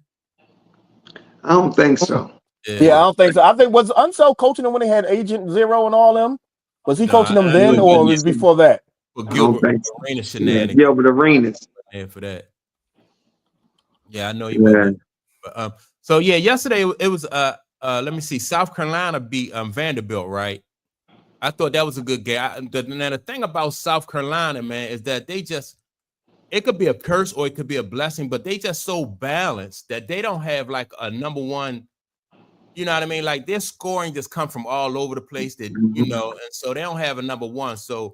I don't think so. Yeah, I don't think so. I think was Unseld coaching them when they had Agent Zero and all them? Was he coaching them then, or was it before that? Well, Gilbert Arenas shenanigans. Gilbert Arenas. Yeah, for that. Yeah, I know you. Yeah. So yeah, yesterday it was let me see. South Carolina beat Vanderbilt, right? I thought that was a good game. Now the thing about South Carolina, man, is that it could be a curse or it could be a blessing, but they just so balanced that they don't have like a number one. You know what I mean? Like their scoring just come from all over the place. That and so they don't have a number one. So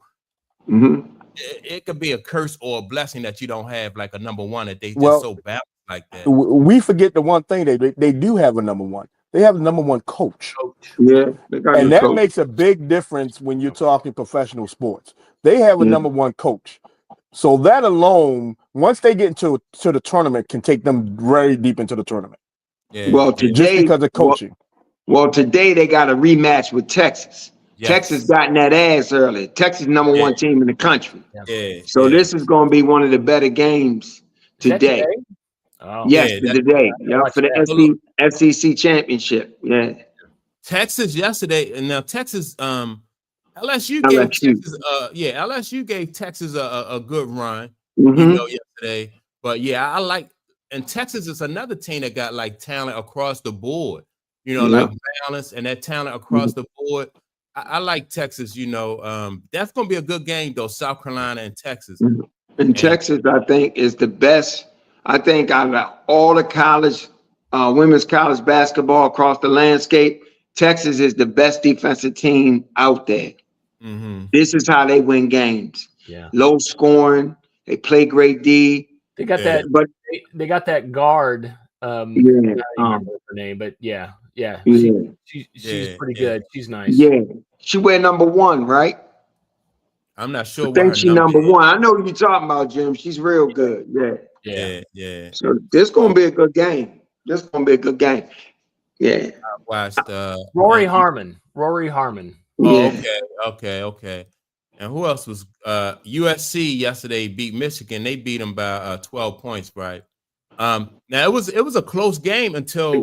it could be a curse or a blessing that you don't have like a number one. That they just so balanced like that. We forget the one thing they do have a number one. They have the number one coach. Yeah, and that makes a big difference when you're talking professional sports. They have a number one coach. So that alone, once they get into the tournament, can take them very deep into the tournament. Yeah. Well, today, just because of coaching. Well, today they got a rematch with Texas. Yes. Texas gotten that ass early. Texas number one team in the country. Yeah. So this is going to be one of the better games today. Oh, yes, today. For the SEC championship. Yeah. Texas yesterday, and now Texas, LSU gave Texas, LSU gave Texas a good run, yesterday. But yeah, I like, and Texas is another team that got like talent across the board, like balance and that talent across the board. I like Texas. That's going to be a good game though. South Carolina and Texas. And Texas, I think, is the best. I think out of all the college, women's college basketball across the landscape, Texas is the best defensive team out there. Mm-hmm. This is how they win games. Yeah. Low scoring. They play great D. They got that, but they got that guard. I don't remember her name, but yeah. She's pretty good. She's nice. Yeah, she wear number 1, right? I'm not sure. I think she number 1. I know what you're talking about, Jim. She's real good. Yeah. So this gonna be a good game. Yeah. I watched Rory Harmon. Oh, okay. And who else was USC yesterday beat Michigan? They beat them by 12 points, right? Now it was a close game until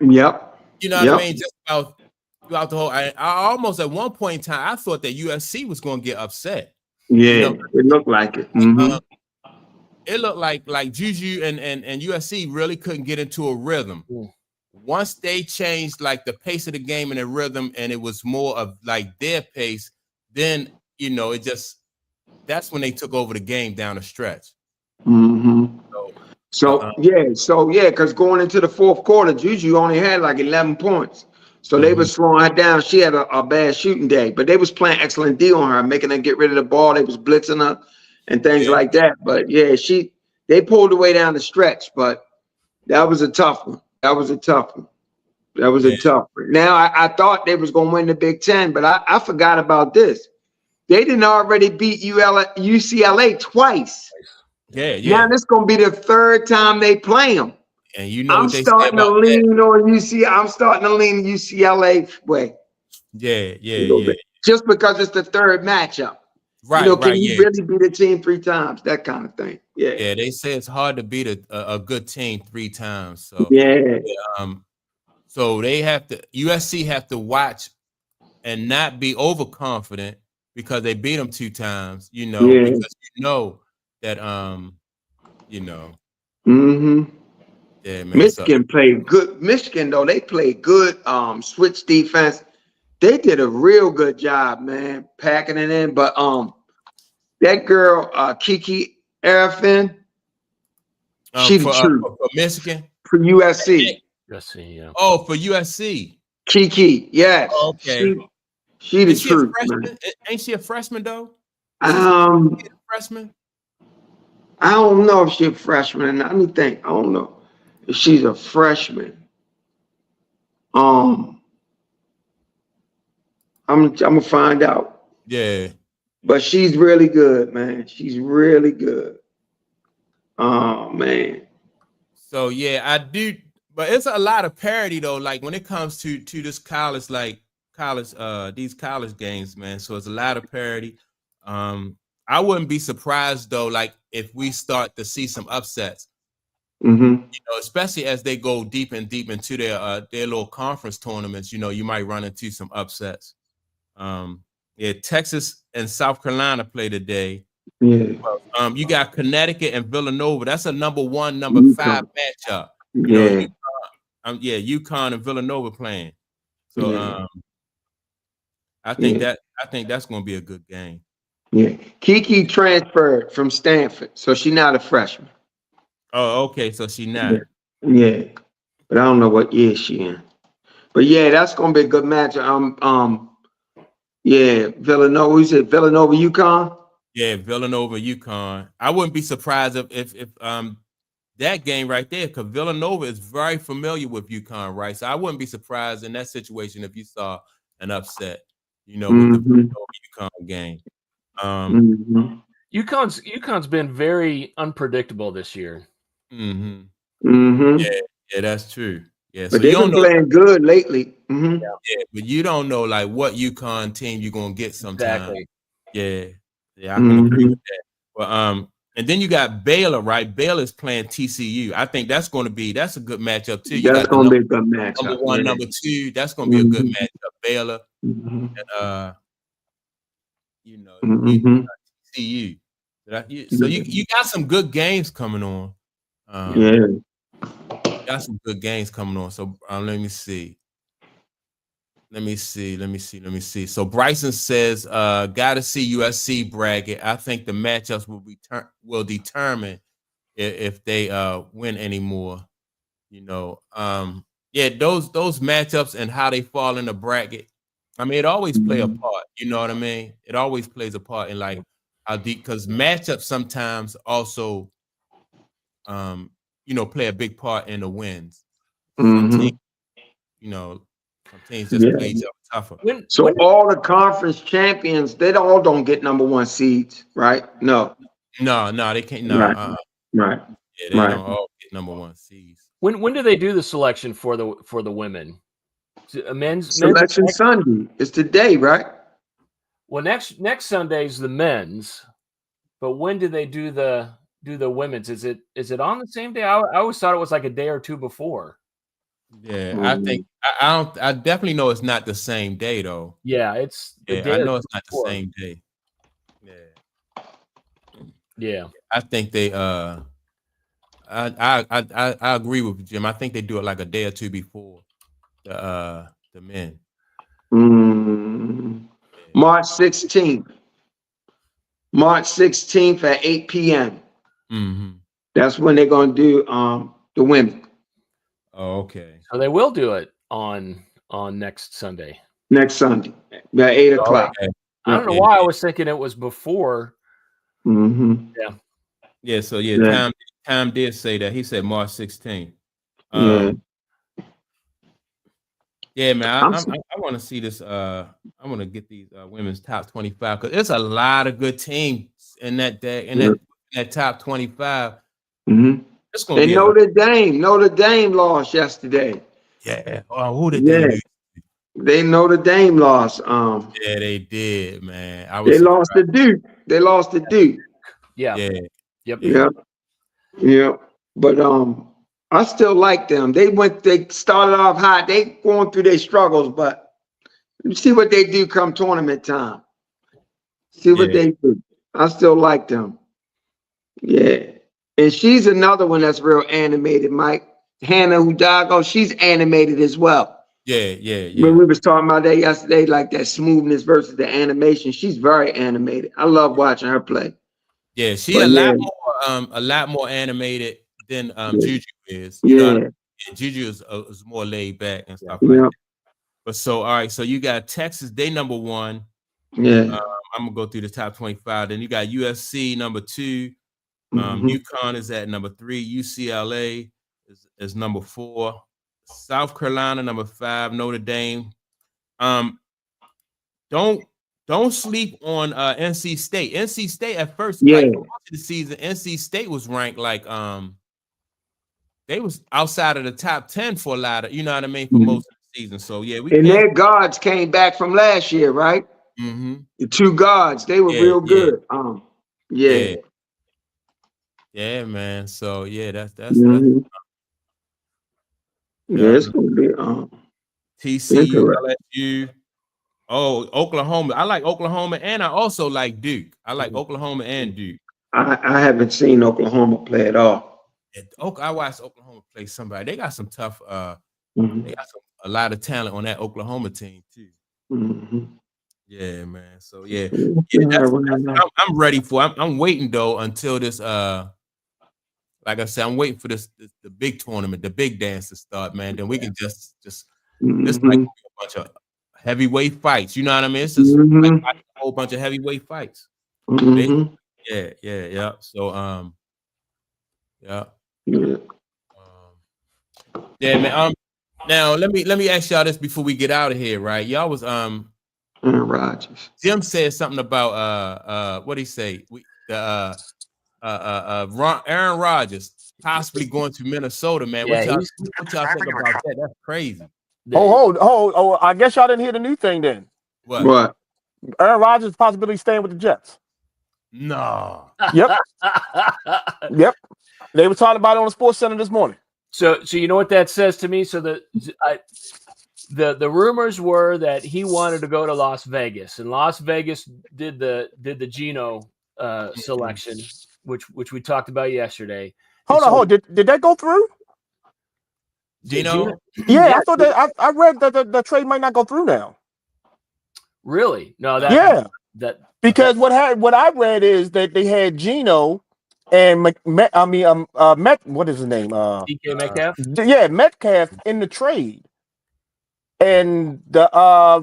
Yep. You know what I mean? Just about throughout the whole. I almost at one point in time I thought that USC was going to get upset. Yeah, it looked like it. Mm-hmm. It looked like Juju and USC really couldn't get into a rhythm. Once they changed like the pace of the game and the rhythm, and it was more of like their pace, then it just that's when they took over the game down the stretch. Mm-hmm. So because going into the fourth quarter, Juju only had like 11 points. So they were slowing her down. She had a bad shooting day, but they was playing excellent D on her, making her get rid of the ball. They was blitzing her and things like that. But they pulled away down the stretch, but that was a tough one. Now I thought they was going to win the Big Ten, but I forgot about this. They didn't already beat UCLA twice. Yeah. Now this is going to be the third time they play them. And I'm starting to lean on UCLA. I'm starting to lean UCLA way. Yeah. Just because it's the third matchup. Right. Can you really beat a team 3 times? That kind of thing. Yeah. They say it's hard to beat a good team 3 times. So so they have to USC have to watch and not be overconfident because they beat them 2 times. Because that Mm-hmm. Yeah, man. Michigan played good. Michigan, though, they played good switch defense. They did a real good job, man, packing it in. But that girl, Kiki Arifin, she the truth. For Michigan? For USC. USC, yeah. Oh, for USC. Kiki, yes. Oh, okay. She the truth, man. Ain't she a freshman, though? Freshman? I don't know if she's a freshman. Let me think. I don't know if she's a freshman. I'm gonna find out. Yeah. But she's really good, man. She's really good. Oh man. So I do, but it's a lot of parity though. Like when it comes to this college, these college games, man. So it's a lot of parity. I wouldn't be surprised though, like if we start to see some upsets. Especially as they go deep into their little conference tournaments. You might run into some upsets. Texas and South Carolina play today. Yeah. You got Connecticut and Villanova. That's a number 1, number 5 matchup. UConn and Villanova playing. So I think that's going to be a good game. Yeah. Kiki transferred from Stanford, so she's not a freshman. Oh, okay. So she not. Yeah. But I don't know what year she in. But that's going to be a good matchup. Villanova. You said Villanova, UConn? Yeah, Villanova, UConn. I wouldn't be surprised if that game right there, because Villanova is very familiar with UConn, right? So I wouldn't be surprised in that situation if you saw an upset, with the Villanova-UConn game. UConn's been very unpredictable this year. Yeah, that's true. Yeah, but they've been playing good lately. Yeah, but you don't know like what UConn team you're gonna get sometime. Exactly. Yeah, I can agree with that. But and then you got Baylor, right? Baylor's playing TCU. I think that's a good matchup too. That's gonna be a good matchup. Number 1, number 2. That's gonna be a good matchup. Baylor and TCU. So you got some good games coming on. Got some good games coming on. So let me see. Let me see. So Bryson says, gotta see USC bracket. I think the matchups will determine if they win anymore. You know, yeah, those matchups and how they fall in the bracket. I mean, it always play a part. You know what I mean? It always plays a part in like how deep, because matchups sometimes also, you know, play a big part in the wins. Some teams, you know, some teams just play each other tougher. So all the conference champions, they all don't get number 1 seeds, right? No, they can't. No, right. Yeah, they don't all get number 1 seeds. When do they do the selection for the women? Men's Selection Sunday. It's today, right? Well, next Sunday's the men's, but when do they do the women's? Is it on the same day? I always thought it was like a day or two before. Yeah, I think I definitely know it's not the same day though. Yeah, it's I know it's not the same day. Yeah. I think they I agree with Jim. I think they do it like a day or two before the men. March 16th. March 16th at 8 p.m. That's when they're gonna do the women. Oh, okay. So they will do it on next Sunday. Next Sunday at 8 o'clock. Okay. I don't know why I was thinking it was before. Yeah. Yeah. So Tom did say that. He said March 16th. Yeah, man. I want to see this. I want to get these women's top 25 because there's a lot of good teams in that day in that top 25. It's gonna be Notre Dame lost yesterday. Yeah. Oh, who did they lose? They Notre Dame lost. Yeah, they did, man. They lost to Duke. Yeah. Yep. But I still like them. They started off hot. They going through their struggles, but you see what they do come tournament time. See what they do. I still like them. Yeah. And she's another one that's real animated, Mike. Hannah Hudago, she's animated as well. Yeah. When we was talking about that yesterday, like that smoothness versus the animation, she's very animated. I love watching her play. Yeah, she's a lot more animated than Juju is. You know what I mean? Juju is more laid back and stuff like that. But so all right, so you got Texas, they number 1. Yeah. I'm gonna go through the top 25. Then you got USC number 2. UConn is at number 3. UCLA is number 4. South Carolina number 5. Notre Dame. Don't sleep on NC State. NC State at first, like most of the season, NC State was ranked like they was outside of the top 10 for a lot of, you know what I mean, for most of the season. So yeah, their guards came back from last year, right? The 2 guards, they were real good. Yeah, man. So yeah, that's it's gonna be TCU, LSU. Oh, Oklahoma. I like Oklahoma, and I also like Duke. I like Oklahoma and Duke. I haven't seen Oklahoma play at all. I watched Oklahoma play somebody. They got some tough. They got a lot of talent on that Oklahoma team too. Yeah, man. So yeah, I'm ready for. I'm waiting though until this. Like I said, I'm waiting for the big tournament, the big dance to start, man. Then we can just it's like a bunch of heavyweight fights. You know what I mean? It's just like a whole bunch of heavyweight fights. Yeah. So yeah, man. Now let me ask y'all this before we get out of here, right? Y'all was Aaron Rodgers. Jim said something about what did he say? Aaron Rodgers possibly going to Minnesota, man. What y'all think about that? That's crazy. Oh, I guess y'all didn't hear the new thing then. What? Aaron Rodgers possibly staying with the Jets. No. Yep. They were talking about it on the Sports Center this morning. So you know what that says to me? So the rumors were that he wanted to go to Las Vegas, and Las Vegas did the Geno selection, which we talked about yesterday. Hold on. Did that go through? Gino? Yeah, I thought that I read that the trade might not go through now. Really? No, Because what I read is that they had Gino and what is his name? DK Metcalf. Metcalf in the trade. And the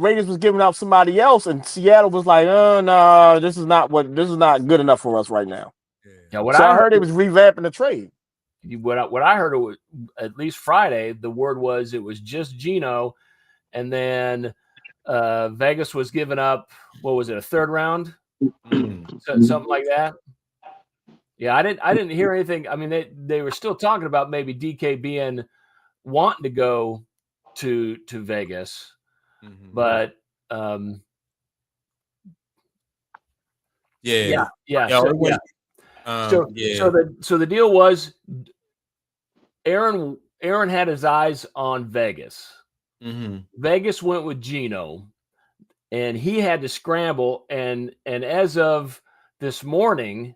Raiders was giving out somebody else, and Seattle was like, "Oh no, this is not good enough for us right now." Yeah, I heard it was revamping the trade. What I heard, it was, at least Friday, the word was it was just Gino, and then Vegas was giving up, what was it, a third round, something like that. Yeah, I didn't hear anything. I mean, they were still talking about maybe DK wanting to go to Vegas, but yeah. So the deal was Aaron had his eyes on Vegas. Vegas went with Gino, and he had to scramble. And as of this morning,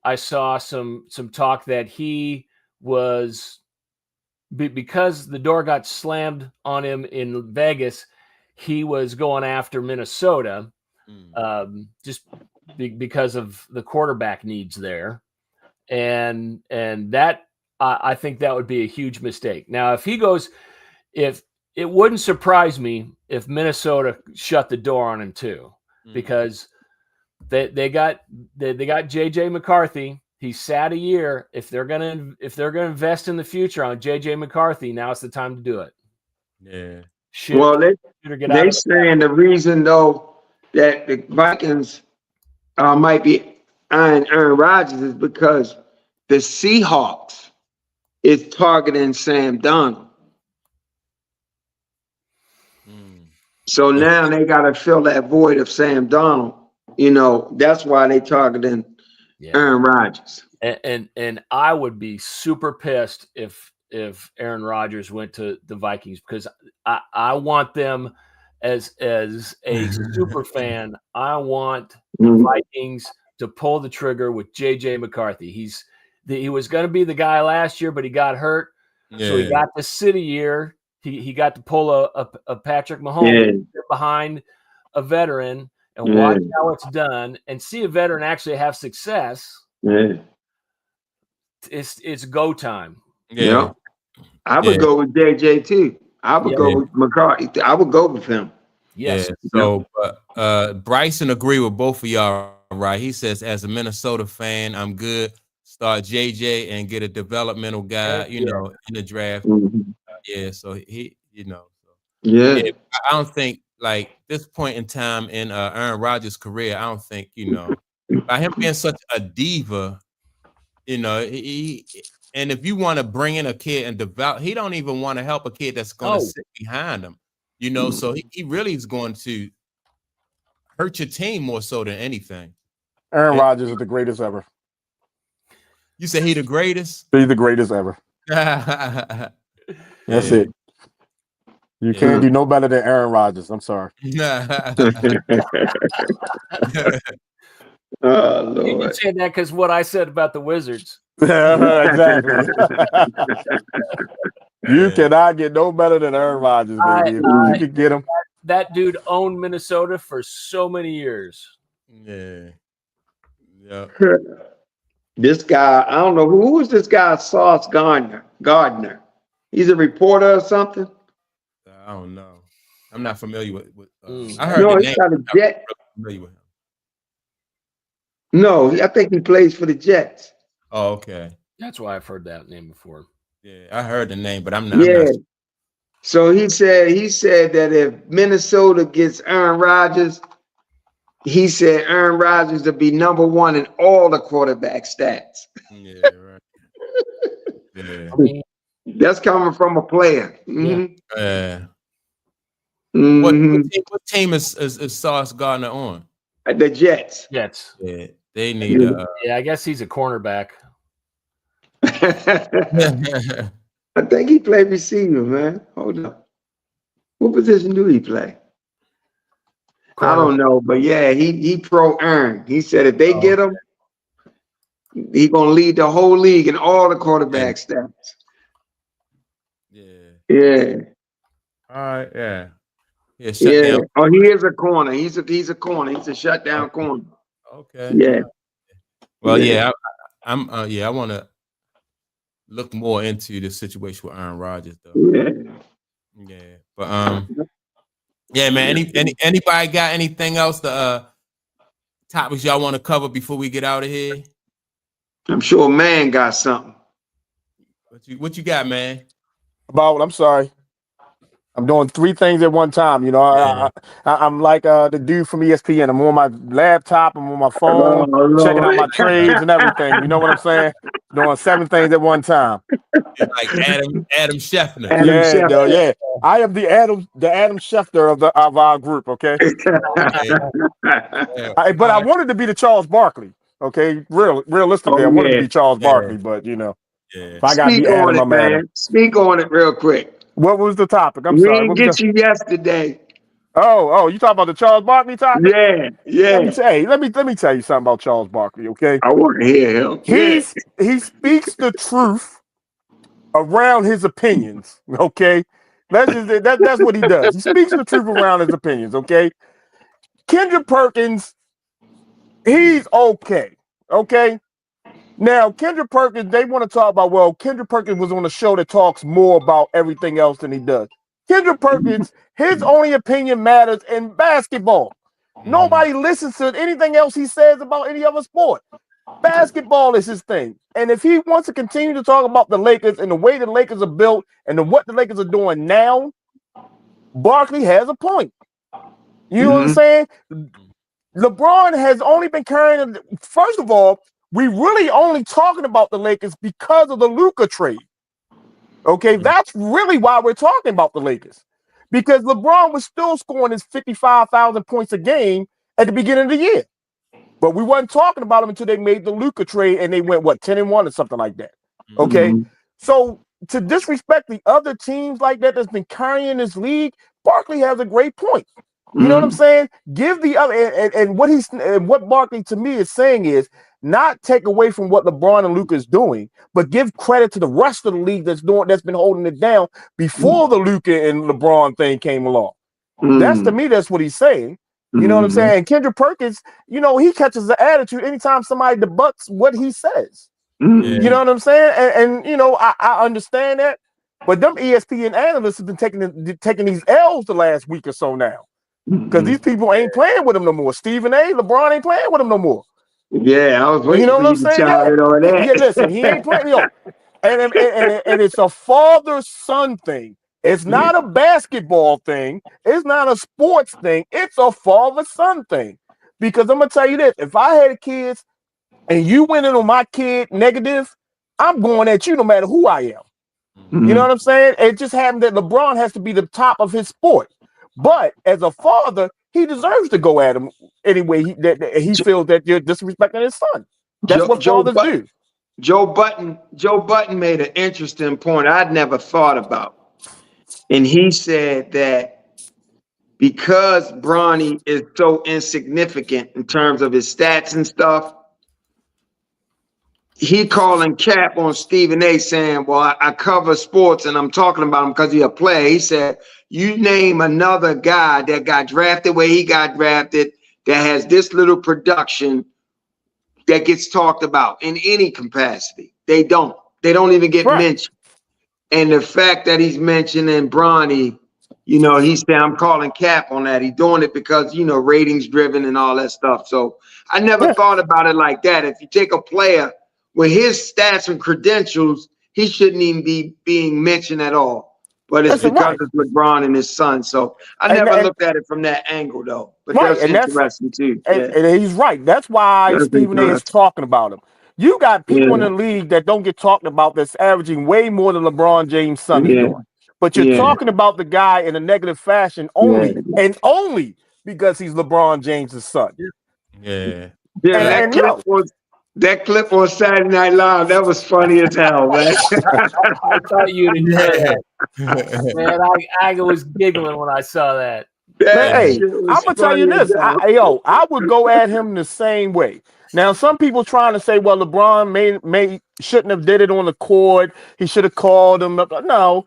I saw some talk that he was, because the door got slammed on him in Vegas, he was going after Minnesota, just because of the quarterback needs there, and that I think that would be a huge mistake. Now, if he goes, if it wouldn't surprise me if Minnesota shut the door on him too, because they got JJ McCarthy. He sat a year. If they're gonna invest in the future on JJ McCarthy, now it's the time to do it. Yeah. They saying the reason though that the Vikings might be eyeing Aaron Rodgers is because the Seahawks is targeting Sam Darnold. So now they got to fill that void of Sam Darnold. That's why they targeting Aaron Rodgers. And I would be super pissed if Aaron Rodgers went to the Vikings, because I want them as a super fan. I want the Vikings to pull the trigger with JJ McCarthy. He was going to be the guy last year, but he got hurt, so he got to sit a year. He got to pull a Patrick Mahomes behind a veteran and watch how it's done, and see a veteran actually have success. It's go time. I would go with JJ too. I would go with McCarthy. I would go with him. Yes. So Bryson agree with both of y'all, right? He says, as a Minnesota fan, I'm good. Start JJ and get a developmental guy, in the draft. So he, I don't think, like, this point in time in Aaron Rodgers' career, I don't think, by him being such a diva, he and if you want to bring in a kid and develop, he don't even want to help a kid that's going to sit behind him, so he really is going to hurt your team more so than anything. Aaron Rodgers is the greatest ever. You say he the greatest? He's the greatest ever. That's it. You can't do no better than Aaron Rodgers. I'm sorry. Oh, Lord. You can say that because what I said about the Wizards. Exactly. You cannot get no better than Aaron Rodgers, baby. You can get him. That dude owned Minnesota for so many years. This guy, I don't know who is this guy, Sauce Gardner. He's a reporter or something. I don't know. I'm not familiar with I heard no, the he's name. got a Jet. Familiar with him. No, I think he plays for the Jets. Oh, okay. That's why I've heard that name before. Yeah, I heard the name, but I'm not. Yeah. I'm not. So he said that if Minnesota gets Aaron Rodgers, he said Aaron Rodgers will be number one in all the quarterback stats. Yeah, right. Yeah. That's coming from a player. What team is Sauce Gardner on? The Jets. Jets. Yeah, they need I guess he's a cornerback. I think he played receiver, man. Hold up. What position do he play? I don't know, but yeah, he pro Aaron. He said if they get him, he's gonna lead the whole league in all the quarterback stats. Yeah. Yeah. All right, yeah. Yeah, shut Yeah. down. Oh, he is a corner. He's a corner. He's a shutdown corner. Okay. Yeah. Well, Yeah. I want to look more into the situation with Aaron Rodgers, though. Yeah. Yeah, but yeah, man. Anybody got anything else? The topics y'all want to cover before we get out of here? I'm sure man got something. What you got, man? About, I'm sorry. I'm doing 3 things at one time. You know, Yeah. I'm like the dude from ESPN. I'm on my laptop. I'm on my phone, Oh, checking out Lord. my trades and everything. You know what I'm saying? Doing 7 things at one time. You're like Adam Scheffner. Adam Yeah, Schefter. no, yeah. I am the Adam Schefter of our group. Okay, Yeah. but I wanted to be the Charles Barkley. Okay, realistically, I Oh, wanted to yeah. be Charles Yeah. Barkley, but you know, Yeah. if I gotta Speak be Adam, on it, I'm Adam. man. Speak on it real quick. What was the topic? I'm We sorry. didn't What was get you yesterday. Oh, you talking about the Charles Barkley topic? Yeah. Let me Yeah. let me tell you something about Charles Barkley. Okay, I want to hear him. Yeah. he speaks the truth around his opinions. Okay, that's what he does. He speaks the truth around his opinions. Okay, Kendrick Perkins, he's okay. Okay. Now, Kendrick Perkins, they want to talk about, well, Kendrick Perkins was on a show that talks more about everything else than he does. Kendrick Perkins, his only opinion matters in basketball. Nobody listens to anything else he says about any other sport. Basketball is his thing. And if he wants to continue to talk about the Lakers and the way the Lakers are built and what the Lakers are doing now, Barkley has a point. You know what I'm saying? LeBron has only been carrying, first of all, we really only talking about the Lakers because of the Luka trade. Okay, that's really why we're talking about the Lakers. Because LeBron was still scoring his 55,000 points a game at the beginning of the year. But we wasn't talking about him until they made the Luka trade and they went, 10-1 or something like that. Okay, so to disrespect the other teams like that that's been carrying this league, Barkley has a great point. You know what I'm saying? Give the other and what Barkley to me is saying is not take away from what LeBron and Luka is doing, but give credit to the rest of the league that's been holding it down before the Luka and LeBron thing came along. That's to me, that's what he's saying. You know what I'm saying? And Kendrick Perkins, you know, he catches the attitude anytime somebody debuts what he says. You know what I'm saying? And you know, I understand that, but them ESPN analysts have been taking these L's the last week or so now. Because these people ain't playing with him no more. Stephen A. LeBron ain't playing with him no more. Yeah, I was waiting You know for what I'm you to saying? chime in on that. Yeah, listen, he ain't playing. And it's a father-son thing. It's not a basketball thing. It's not a sports thing. It's a father-son thing. Because I'm gonna tell you this: if I had kids and you went in on my kid negative, I'm going at you no matter who I am. You know what I'm saying? It just happened that LeBron has to be the top of his sport. But as a father, he deserves to go at him anyway that he feels that you're disrespecting his son. That's what fathers do. Joe Button made an interesting point I'd never thought about. And he said that because Bronny is so insignificant in terms of his stats and stuff, he calling cap on Stephen A. saying, well, I cover sports and I'm talking about him because he's a player. He said, you name another guy that got drafted where he got drafted that has this little production that gets talked about in any capacity. They don't even get mentioned. And the fact that he's mentioning Bronny, you know, he's saying, I'm calling cap on that. He's doing it because, you know, ratings driven and all that stuff. So I never thought about it like that. If you take a player with his stats and credentials, he shouldn't even be being mentioned at all. But it's because it's LeBron and his son. So I never looked at it from that angle, though. But that's interesting, too. And he's right. That's why Stephen A. is talking about him. You got people in the league that don't get talked about that's averaging way more than LeBron James' son is doing. But you're talking about the guy in a negative fashion only and only because he's LeBron James' son. Yeah. That clip on Saturday Night Live, that was funny as hell, man. I thought you'd enjoy that. Man, I was giggling when I saw that. That Hey, shit was I'm gonna tell funny you as this. hell. I would go at him the same way. Now, some people trying to say, well, LeBron may shouldn't have did it on the court. He should have called him. No,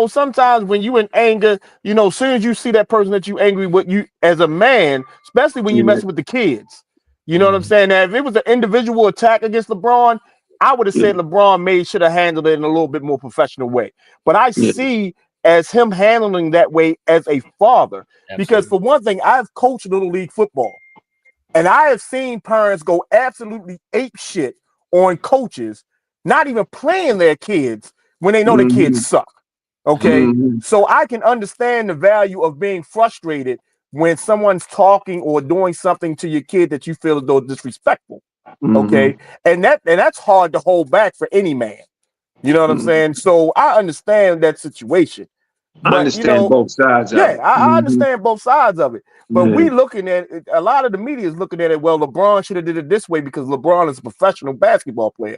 sometimes when you in anger, as soon as you see that person that you angry with, you as a man, especially when you Yeah, messing with the kids, you know what I'm saying? Now, if it was an individual attack against LeBron, I would have yeah, said LeBron should have handled it in a little bit more professional way. But I yeah. see as him handling that way as a father. Because Absolutely. for one thing, I've coached little league football, and I have seen parents go absolutely ape shit on coaches, not even playing their kids when they know the kids Mhm, suck. Okay, mhm, so I can understand the value of being frustrated when someone's talking or doing something to your kid that you feel as though disrespectful. Okay, mhm, and that's hard to hold back for any man. You know what I'm mhm. saying? So I understand that situation, I but understand both sides of yeah, it. I understand both sides of it, but Yeah, we looking at it, a lot of the media is looking at it. Well, LeBron should have did it this way because LeBron is a professional basketball player.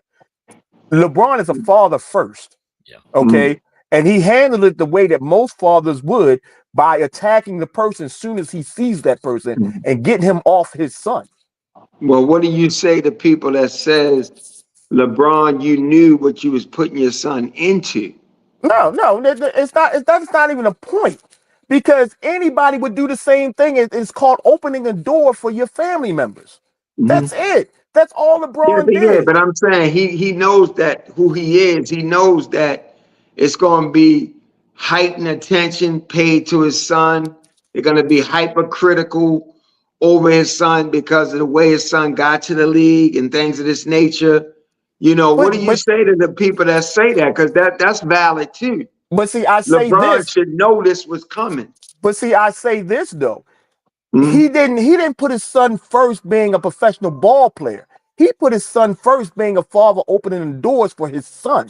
LeBron is a father first, Yeah. mhm. okay, and he handled it the way that most fathers would by attacking the person as soon as he sees that person and getting him off his son. Well, what do you say to people that says, LeBron, you knew what you was putting your son into? No, it's not. That's not even a point because anybody would do the same thing. It's called opening a door for your family members. Mhm. That's it. That's all Yeah, LeBron yeah, did. but I'm saying he knows that who he is. He knows that it's going to be heightened attention paid to his son. They're going to be hypercritical over his son because of the way his son got to the league and things of this nature. What do But you but say to the people that say that? Because that's valid too. but see, I say LeBron this. should know this was coming. But see, I say this though. Mhm. He didn't put his son first being a professional ball player. He put his son first being a father opening the doors for his son.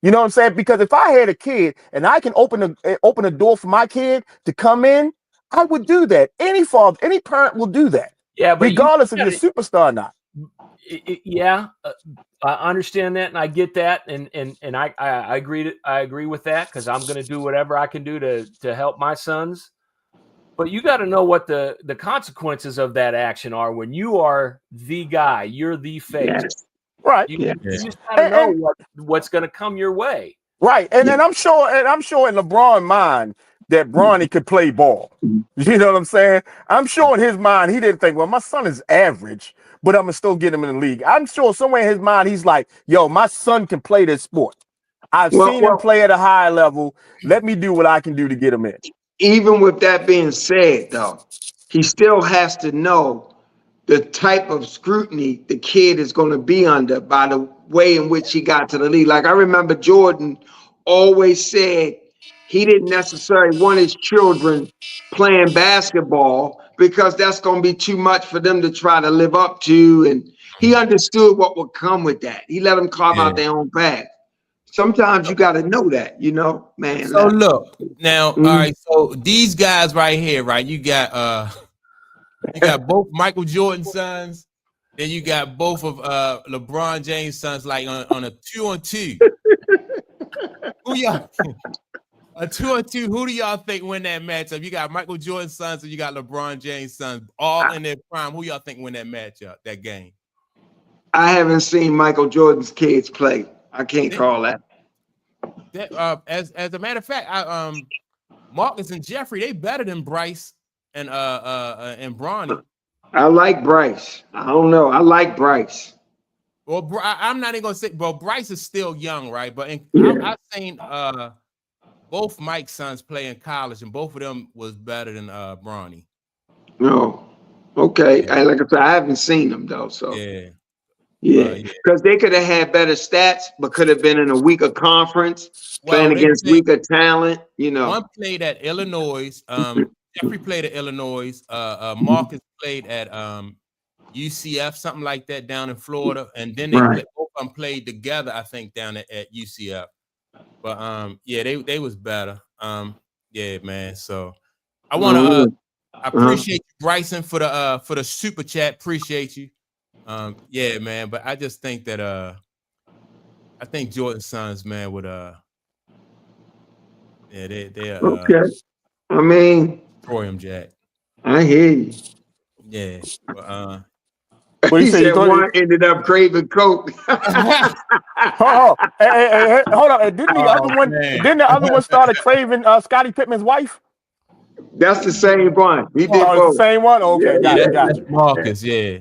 You know what I'm saying? Because if I had a kid and I can open a door for my kid to come in, I would do that. Any father, any parent will do that, Yeah, but regardless if you're a superstar or not. yeah, I understand that, and I get that, and I agree with that because I'm going to do whatever I can do to help my sons. But you got to know what the consequences of that action are when you are the guy, you're the face. Yes. Right. You, Yeah. you just got to know And what's going to come your way. right. And Yeah. I'm sure in LeBron's mind that Bronny could play ball. You know what I'm saying? I'm sure in his mind he didn't think, well, my son is average, but I'm gonna still get him in the league. I'm sure somewhere in his mind he's like, yo, my son can play this sport. I've Well, seen him well, play at a high level. Let me do what I can do to get him in. even with that being said, though, he still has to know the type of scrutiny the kid is going to be under by the way in which he got to the league. Like I remember Jordan always said he didn't necessarily want his children playing basketball because that's going to be too much for them to try to live up to. And he understood what would come with that. He let them carve Yeah. out their own path. Sometimes you got to know that, man. So look now, all Mhm. right. So these guys right here, right? You got both Michael Jordan's sons, then you got both of LeBron James' sons, like on a 2-on-2. Who y'all a 2-on-2? Who do y'all think win that matchup? You got Michael Jordan's sons, and you got LeBron James' sons, all in their prime. Who y'all think win that matchup, that game? I haven't seen Michael Jordan's kids play. I can't call that. As a matter of fact, Marcus and Jeffrey, they better than Bryce and Bronny. I like Bryce. I don't know. I like Bryce. Well, I'm not even gonna say, bro. Bryce is still young, right? But Yeah. I've seen both Mike's sons play in college, and both of them was better than Bronny. No. Okay. Yeah, Like I said, I haven't seen them though. So yeah, yeah, yeah. because they could have had better stats, but could have been in a weaker conference, playing Well, they against played. weaker talent. One played at Illinois. Jeffrey played at Illinois. Marcus played at UCF, something like that, down in Florida, and then Right. both of them played together, I think, down at UCF. But yeah, they was better. Yeah, man. So I want to I appreciate you, Bryson, for the super chat. Appreciate you. Yeah, man. But I just think that I think Jordan's sons, man, would yeah, they Okay. I mean, destroy him, Jack. I hear you. Yeah. But, What He you say? said one ended up craving coke. Hold on. And didn't the Oh, other one? man. Didn't the other one started craving Scottie Pippen's wife? That's the same one. He did Oh, it's both. the same one. Okay, Yeah, gotcha. That's Marcus. Yeah.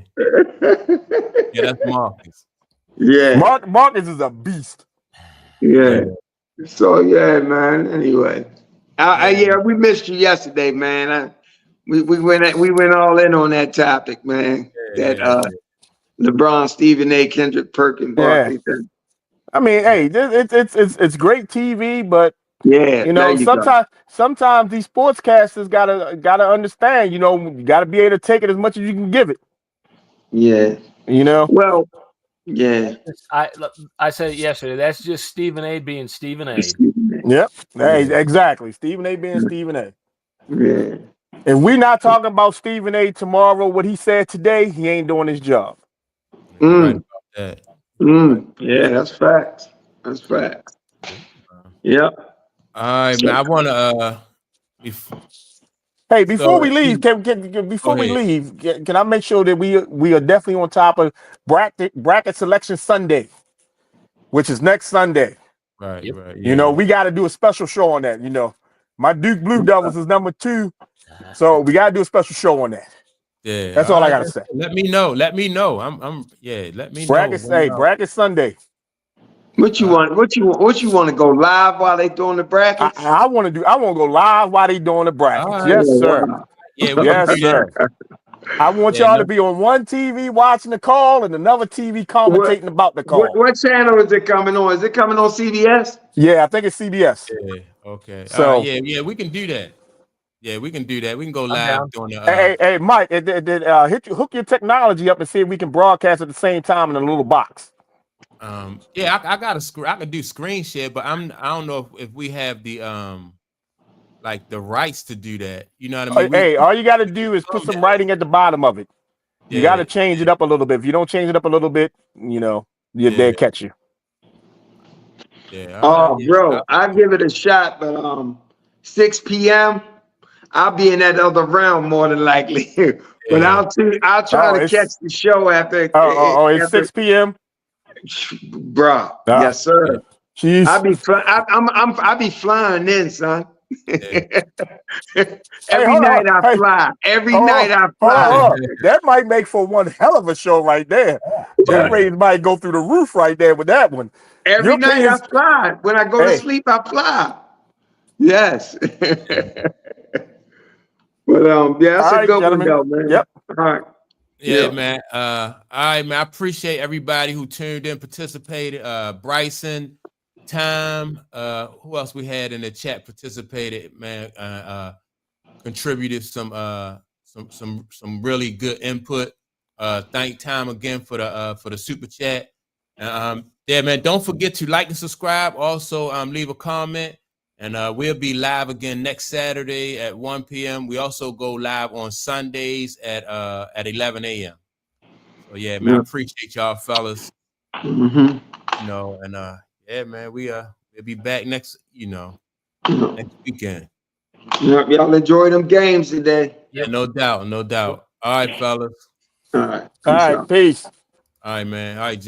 Yeah, that's Marcus. Yeah. Marcus is a beast. Yeah. So yeah, man. Anyway, Yeah. we missed you yesterday, man. We went all in on that topic, man. LeBron, Stephen A, Kendrick Perkins, Yeah. Barkley thing. I mean, hey, it's great TV, but Yeah, there you go. sometimes these sportscasters gotta understand. You gotta be able to take it as much as you can give it. Yeah. Well, yeah. I said it yesterday. That's just Stephen A being Stephen A. Yep. Hey, exactly. Stephen A being Stephen A. Yeah. And we're not talking about Stephen A tomorrow. What he said today, he ain't doing his job. Right about that. Yeah, that's facts. That's facts. Yep. All right, man. I want to. Hey, before we leave, can I make sure that we are definitely on top of bracket selection Sunday, which is next Sunday. Right. Yeah. We got to do a special show on that. My Duke Blue Devils is number 2, so we got to do a special show on that. Yeah, that's all I got to say. Let me know. Let me know. Let me know. Bracket Sunday. What you want? What you want to go live while they doing the brackets? I want to go live while they doing the brackets. Yes, sir. Wow. Yeah, yes, sir. I want y'all to be on one TV watching the call and another TV commentating about the call. What channel is it coming on? Is it coming on CBS? Yeah, I think it's CBS. Yeah. Okay. So yeah, we can do that. Yeah, we can do that. We can go live doing the. Hey, Mike, hook your technology up and see if we can broadcast at the same time in a little box. Yeah, I can do screen share, but I don't know if we have the like the rights to do that. You know what I mean? All you got to do is put some writing at the bottom of it. You got to change it up a little bit. If you don't change it up a little bit, they'll catch you. Yeah. Bro, I'll give it a shot, but 6 p.m. I'll be in that other realm more than likely. But I'll try to catch the show after. It's 6 p.m. Bro, yes, sir. Jeez. I'll be flying in, son. Every night I fly. That might make for one hell of a show right there. That ratings might go through the roof right there with that one. Every night I fly. When I go to sleep, I fly. Yes. But that's a good one though, man. Yep. All right. Yeah, man. All right, man. I appreciate everybody who tuned in, participated. Bryson, Tom, who else we had in the chat participated, man. Contributed some really good input. Thank Tom again for the super chat. Yeah, man. Don't forget to like and subscribe. Also, leave a comment. And we'll be live again next Saturday at 1 p.m. We also go live on Sundays at 11 a.m. So yeah, man, I appreciate y'all fellas. Mm-hmm. Yeah, man, we'll be back next weekend. Y'all enjoy them games today. Yeah, no doubt. All right, fellas. All right. Peace. All right, man. All right, Jay.